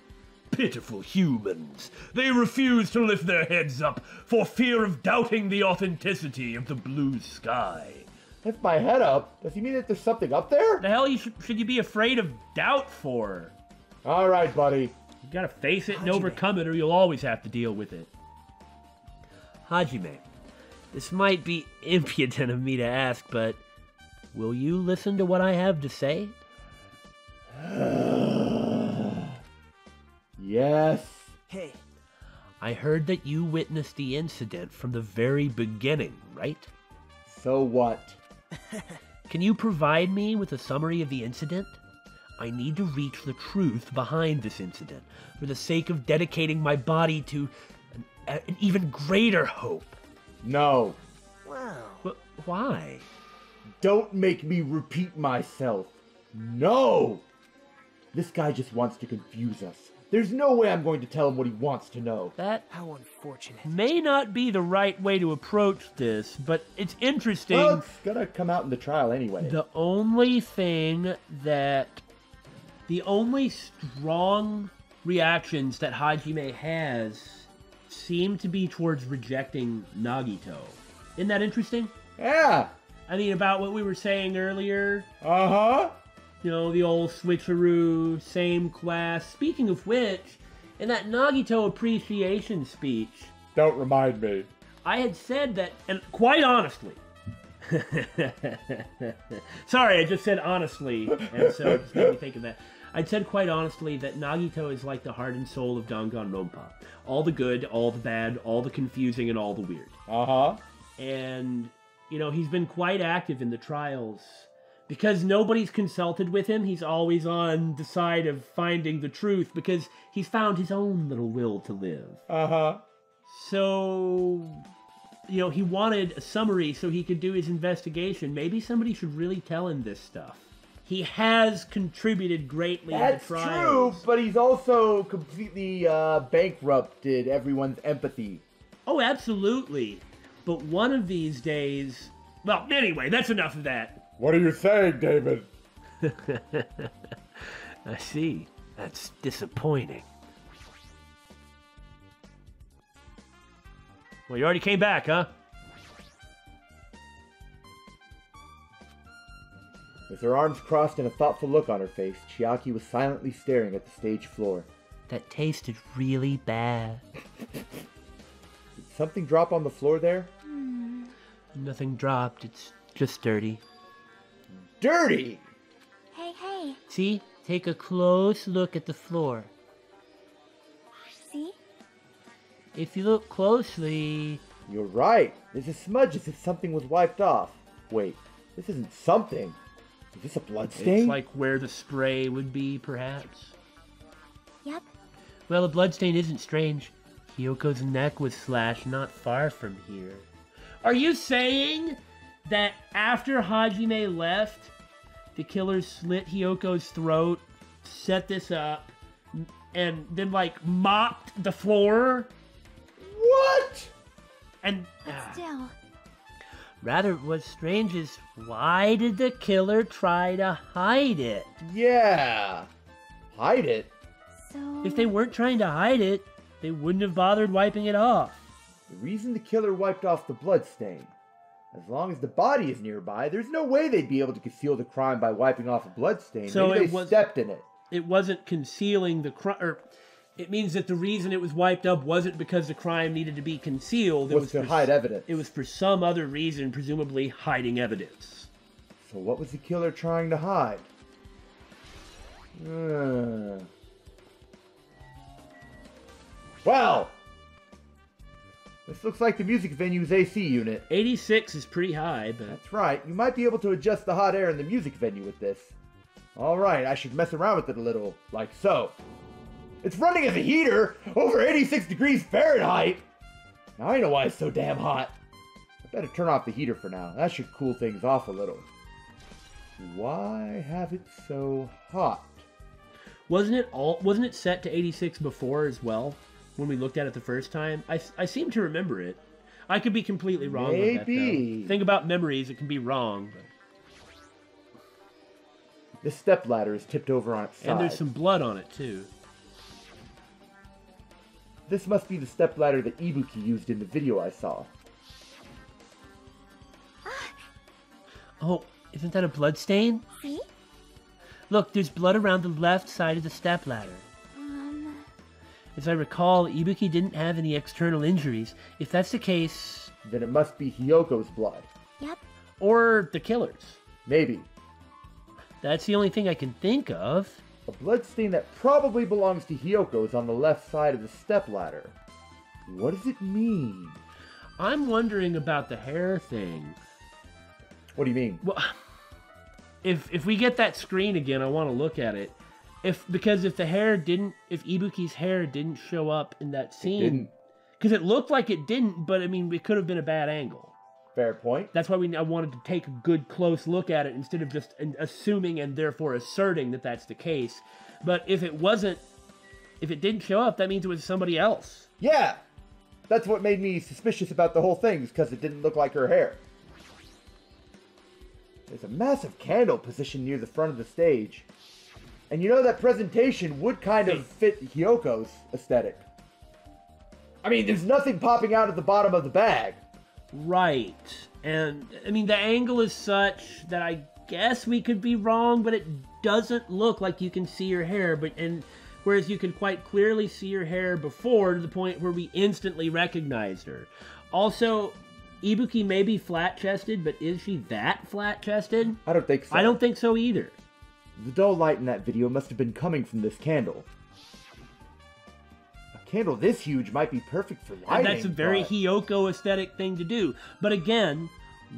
Pitiful humans. They refuse to lift their heads up for fear of doubting the authenticity of the blue sky. Lift my head up? Does he mean that there's something up there? The hell should you be afraid of doubt for? All right, buddy. You gotta face it and overcome it, or you'll always have to deal with it. Hajime, this might be impudent of me to ask, but will you listen to what I have to say? Yes. Hey, I heard that you witnessed the incident from the very beginning, right? So what? Can you provide me with a summary of the incident? I need to reach the truth behind this incident for the sake of dedicating my body to an even greater hope. No. wow. But why? Don't make me repeat myself. No. This guy just wants to confuse us. There's no way I'm going to tell him what he wants to know. That How unfortunate. may not be the right way to approach this, but it's interesting. Well, it's gonna come out in the trial anyway. The only strong reactions that Hajime has seem to be towards rejecting Nagito. Isn't that interesting? Yeah. I mean, about what we were saying earlier. Uh-huh. You know, the old switcheroo, same class. Speaking of which, in that Nagito appreciation speech, Don't remind me. I had said that, and quite honestly, sorry, I just said honestly, and so it just made me think of that. I'd said quite honestly that Nagito is like the heart and soul of Danganronpa. All the good, all the bad, all the confusing, and all the weird. Uh-huh. And, you know, he's been quite active in the trials Because nobody's consulted with him, he's always on the side of finding the truth because he's found his own little will to live. Uh-huh. So, he wanted a summary so he could do his investigation. Maybe somebody should really tell him this stuff. He has contributed greatly in the That's trials. true, but he's also completely bankrupted everyone's empathy. Oh, absolutely. But one of these days... Well, anyway, that's enough of that. What are you saying, David? I see. That's disappointing. Well, you already came back, huh? With her arms crossed and a thoughtful look on her face, Chiaki was silently staring at the stage floor. That tasted really bad. Did something drop on the floor there? Nothing dropped. It's just dirty. Dirty! Hey. See? Take a close look at the floor. See? If you look closely... You're right. There's a smudge as if something was wiped off. Wait, this isn't something. Is this a bloodstain? It's like where the spray would be, perhaps. Yep. Well, a bloodstain isn't strange. Hyoko's neck was slashed not far from here. Are you saying that after Hajime left, the killer slit Hyoko's throat, set this up, and then, mopped the floor? What? And... Still. Rather, what's strange is, why did the killer try to hide it? Yeah. Hide it? So... If they weren't trying to hide it, they wouldn't have bothered wiping it off. The reason the killer wiped off the bloodstain. As long as the body is nearby, there's no way they'd be able to conceal the crime by wiping off a bloodstain. So Maybe they stepped in it. It wasn't concealing the crime, or it means that the reason it was wiped up wasn't because the crime needed to be concealed. It Was to hide evidence. It was for some other reason, presumably hiding evidence. So what was the killer trying to hide? Well! This looks like the music venue's AC unit. 86 is pretty high, but... That's right. You might be able to adjust the hot air in the music venue with this. Alright, I should mess around with it a little, like so. It's running as a heater! Over 86 degrees Fahrenheit! Now I know why it's so damn hot. I better turn off the heater for now. That should cool things off a little. Why have it so hot? Wasn't it set to 86 before as well? When we looked at it the first time? I seem to remember it. I could be completely wrong with that, Maybe. though. Thing about memories, it can be wrong. But... This stepladder is tipped over on its side. And there's some blood on it, too. This must be the stepladder that Ibuki used in the video I saw. Oh, isn't that a blood stain? See? Look, there's blood around the left side of the stepladder. As I recall, Ibuki didn't have any external injuries. If that's the case... Then it must be Hyoko's blood. Yep. Or the killer's. Maybe. That's the only thing I can think of. A bloodstain that probably belongs to Hyoko's on the left side of the stepladder. What does it mean? I'm wondering about the hair thing. What do you mean? Well, if we get that screen again, I want to look at it. Because if Ibuki's hair didn't show up in that scene, because it looked like it didn't, but I mean, it could have been a bad angle. Fair point. That's why I wanted to take a good close look at it instead of just assuming and therefore asserting that that's the case. But if it didn't show up, that means it was somebody else. Yeah! That's what made me suspicious about the whole thing, because it didn't look like her hair. There's a massive candle positioned near the front of the stage. And you know that presentation would kind of fit Hyoko's aesthetic. I mean, there's nothing popping out at the bottom of the bag. Right. And, I mean, the angle is such that I guess we could be wrong, but it doesn't look like you can see her hair. Whereas you can quite clearly see her hair before, to the point where we instantly recognized her. Also, Ibuki may be flat-chested, but is she that flat-chested? I don't think so. I don't think so either. The dull light in that video must have been coming from this candle. A candle this huge might be perfect for lighting. And that's a very but... Hyoko aesthetic thing to do. But again,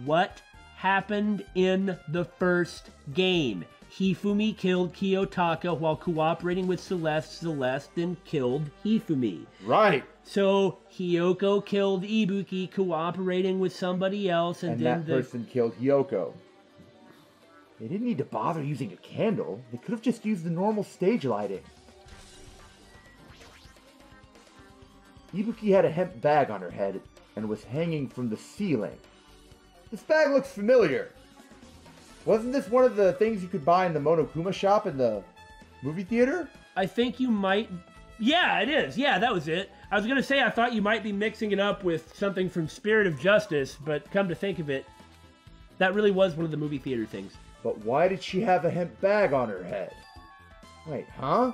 what happened in the first game. Hifumi killed Kiyotaka while cooperating with Celeste. Celeste then killed Hifumi. Right. So Hiyoko killed Ibuki cooperating with somebody else, and then that person killed Hiyoko. They didn't need to bother using a candle. They could have just used the normal stage lighting. Ibuki had a hemp bag on her head and was hanging from the ceiling. This bag looks familiar. Wasn't this one of the things you could buy in the Monokuma shop in the movie theater? I think you might... Yeah, it is. Yeah, that was it. I was going to say I thought you might be mixing it up with something from Spirit of Justice, but come to think of it, that really was one of the movie theater things. But why did she have a hemp bag on her head? Wait, huh?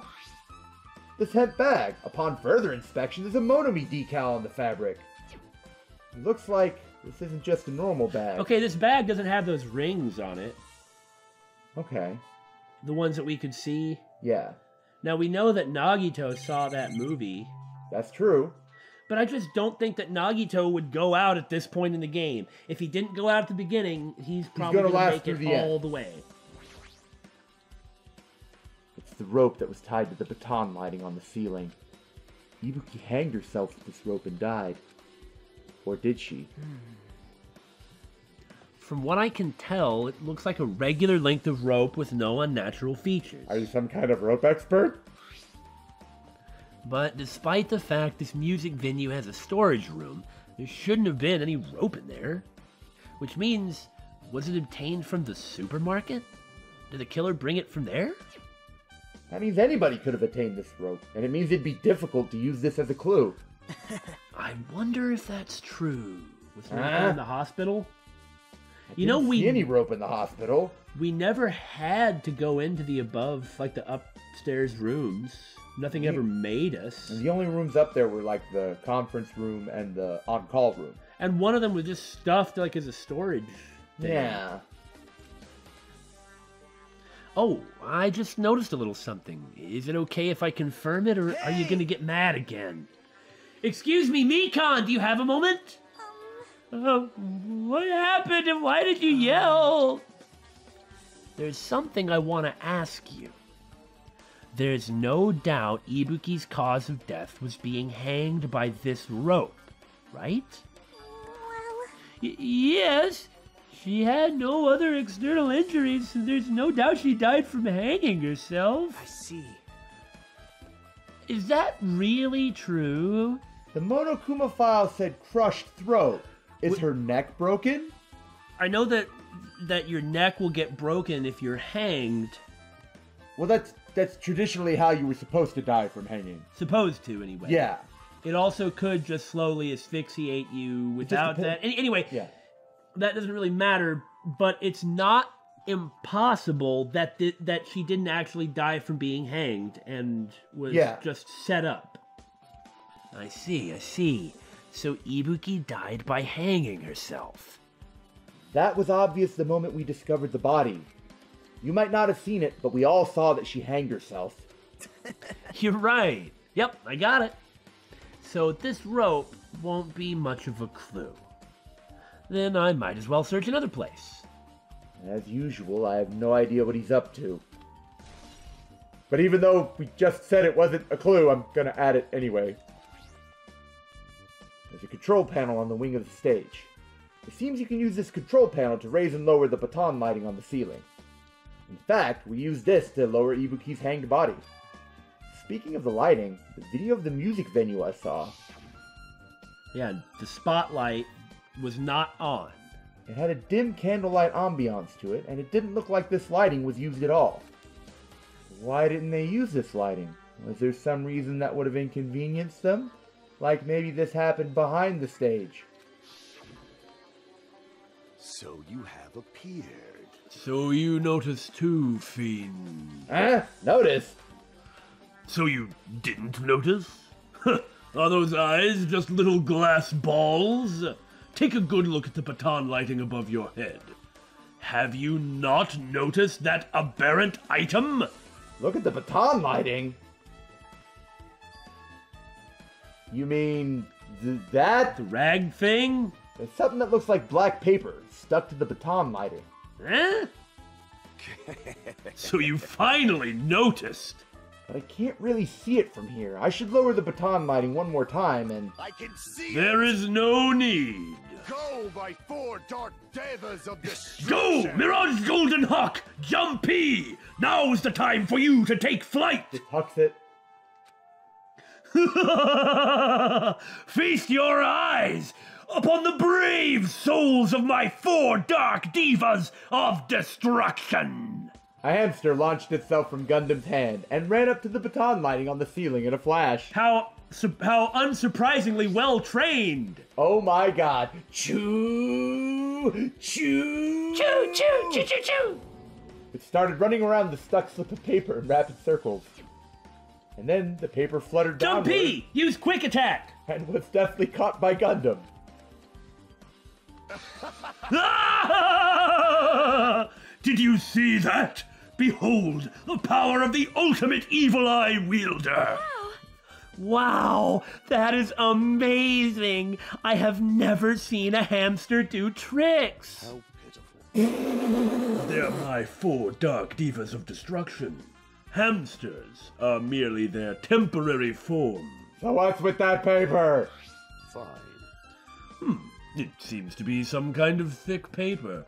This hemp bag, upon further inspection, is a Monomi decal on the fabric. It looks like this isn't just a normal bag. Okay, this bag doesn't have those rings on it. Okay. The ones that we could see. Yeah. Now, we know that Nagito saw that movie. That's true. But I just don't think that Nagito would go out at this point in the game. If he didn't go out at the beginning, he's probably going to make it all the way. It's the rope that was tied to the baton lighting on the ceiling. Ibuki hanged herself with this rope and died. Or did she? From what I can tell, it looks like a regular length of rope with no unnatural features. Are you some kind of rope expert? But despite the fact this music venue has a storage room, there shouldn't have been any rope in there. Which means, was it obtained from the supermarket? Did the killer bring it from there? That means anybody could have attained this rope, and it means it'd be difficult to use this as a clue. I wonder if that's true. Was there in the hospital? You know, we see any rope in the hospital. We never had to go into the above, like the upstairs rooms. Nothing ever made us. And the only rooms up there were like the conference room and the on-call room. And one of them was just stuffed like as a storage thing. Yeah. Oh, I just noticed a little something. Is it okay if I confirm it, or are you going to get mad again? Excuse me, Mikan, do you have a moment? What happened and why did you yell? There's something I want to ask you. There's no doubt Ibuki's cause of death was being hanged by this rope, right? Well... Yes. She had no other external injuries, so there's no doubt she died from hanging herself. I see. Is that really true? The Monokuma file said crushed throat. Is her neck broken? I know that your neck will get broken if you're hanged. Well, that's traditionally how you were supposed to die from hanging. Supposed to, anyway. Yeah. It also could just slowly asphyxiate you without that. Anyway, yeah. That doesn't really matter, but it's not impossible that that she didn't actually die from being hanged and was just set up. I see. So Ibuki died by hanging herself. That was obvious the moment we discovered the body. You might not have seen it, but we all saw that she hanged herself. You're right. Yep, I got it. So this rope won't be much of a clue. Then I might as well search another place. As usual, I have no idea what he's up to. But even though we just said it wasn't a clue, I'm gonna add it anyway. There's a control panel on the wing of the stage. It seems you can use this control panel to raise and lower the baton lighting on the ceiling. In fact, we used this to lower Ibuki's hanged body. Speaking of the lighting, the video of the music venue I saw... Yeah, the spotlight was not on. It had a dim candlelight ambiance to it, and it didn't look like this lighting was used at all. Why didn't they use this lighting? Was there some reason that would have inconvenienced them? Like maybe this happened behind the stage. So you have appeared. So you noticed too, Fiend. Huh? Notice? So you didn't notice? Are those eyes just little glass balls? Take a good look at the baton lighting above your head. Have you not noticed that aberrant item? Look at the baton lighting? You mean that? The rag thing? There's something that looks like black paper stuck to the baton lighting. Eh? So you finally noticed. But I can't really see it from here. I should lower the baton lighting one more time and... I can see There is no need. Go, my 4 dark devas of Go, destruction! Mirage Golden Hawk, Jumpy! Now's the time for you to take flight! Just hucks it. Feast your eyes upon the brave souls of my 4 dark divas of destruction! A hamster launched itself from Gundam's hand and ran up to the baton lighting on the ceiling in a flash. How unsurprisingly well trained! Oh my god. Choo! Choo! Choo, choo, choo, choo, choo. It started running around the stuck slip of paper in rapid circles. And then the paper fluttered downward Jumpy! Use quick attack! and was deftly caught by Gundam. Ah! Did you see that? Behold the power of the ultimate evil eye wielder! Wow, that is amazing. I have never seen a hamster do tricks. How pitiful. They're my 4 dark divas of destruction. Hamsters are merely their temporary form. So what's with that paper? Fine. It seems to be some kind of thick paper,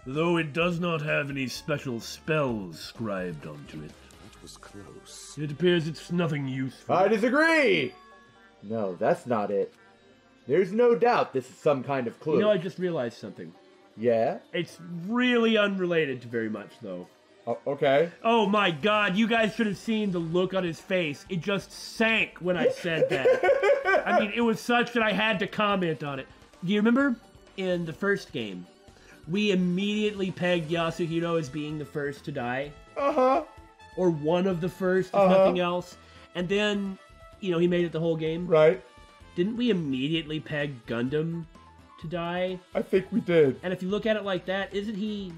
though it does not have any special spells scribed onto it. That was close. It appears it's nothing useful. I disagree! No, that's not it. There's no doubt this is some kind of clue. You know, I just realized something. Yeah? It's really unrelated to very much, though. Oh, okay. Oh my god, you guys should have seen the look on his face. It just sank when I said that. I mean, it was such that I had to comment on it. Do you remember in the first game, we immediately pegged Yasuhiro as being the first to die? Uh-huh. Or one of the first, if nothing else. And then, you know, he made it the whole game. Right. Didn't we immediately peg Gundam to die? I think we did. And if you look at it like that, isn't he...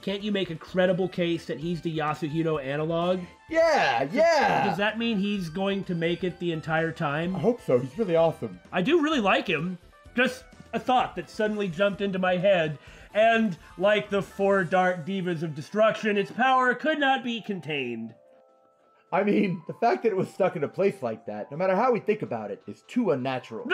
Can't you make a credible case that he's the Yasuhiro analog? Yeah, yeah! Does that mean he's going to make it the entire I time? hope so. He's really awesome. I do really like him. Just a thought that suddenly jumped into my head. And, like the 4 dark divas of destruction, its power could not be contained. I mean, the fact that it was stuck in a place like that, no matter how we think about it, is too unnatural.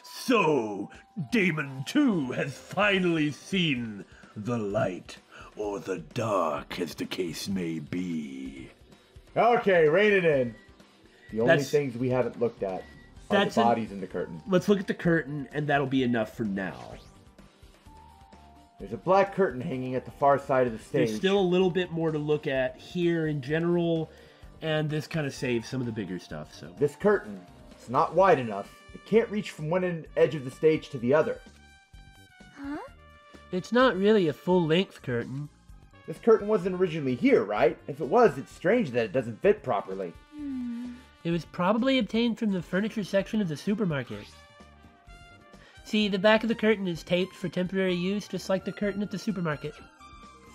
So, Damon 2 has finally seen the light, or the dark, as the case may be. Okay, rein it in. The only That's- things we haven't looked at are That's the an- bodies in the curtain. Let's look at the curtain, and that'll be enough for now. There's a black curtain hanging at the far side of the stage. There's still a little bit more to look at here in general, and this kind of saves some of the bigger stuff, so... This curtain, it's not wide enough. It can't reach from one edge of the stage to the other. Huh? It's not really a full-length curtain. This curtain wasn't originally here, right? If it was, it's strange that it doesn't fit properly. It was probably obtained from the furniture section of the supermarket. See, the back of the curtain is taped for temporary use, just like the curtain at the supermarket.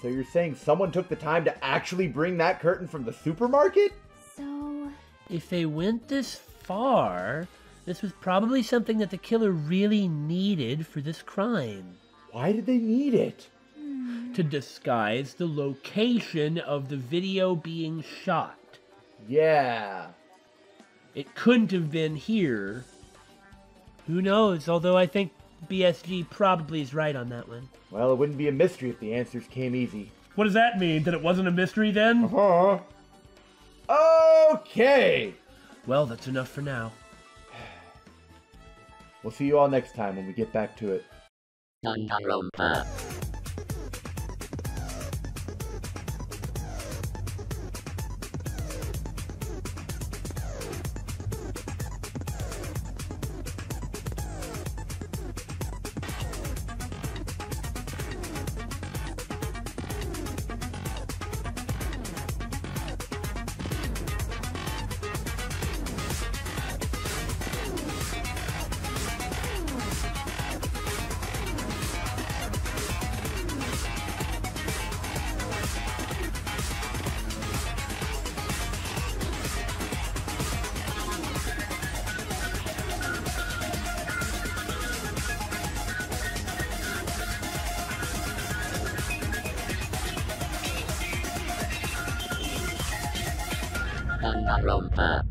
So you're saying someone took the time to actually bring that curtain from the supermarket? So... If they went this far, this was probably something that the killer really needed for this crime. Why did they need it? To disguise the location of the video being shot. Yeah. It couldn't have been here. Who knows, although I think BSG probably is right on that one. Well, it wouldn't be a mystery if the answers came easy. What does that mean? That it wasn't a mystery then? Huh? Okay! Well, that's enough for now. We'll see you all next time when we get back to it. Danganronpa. Danganronpa.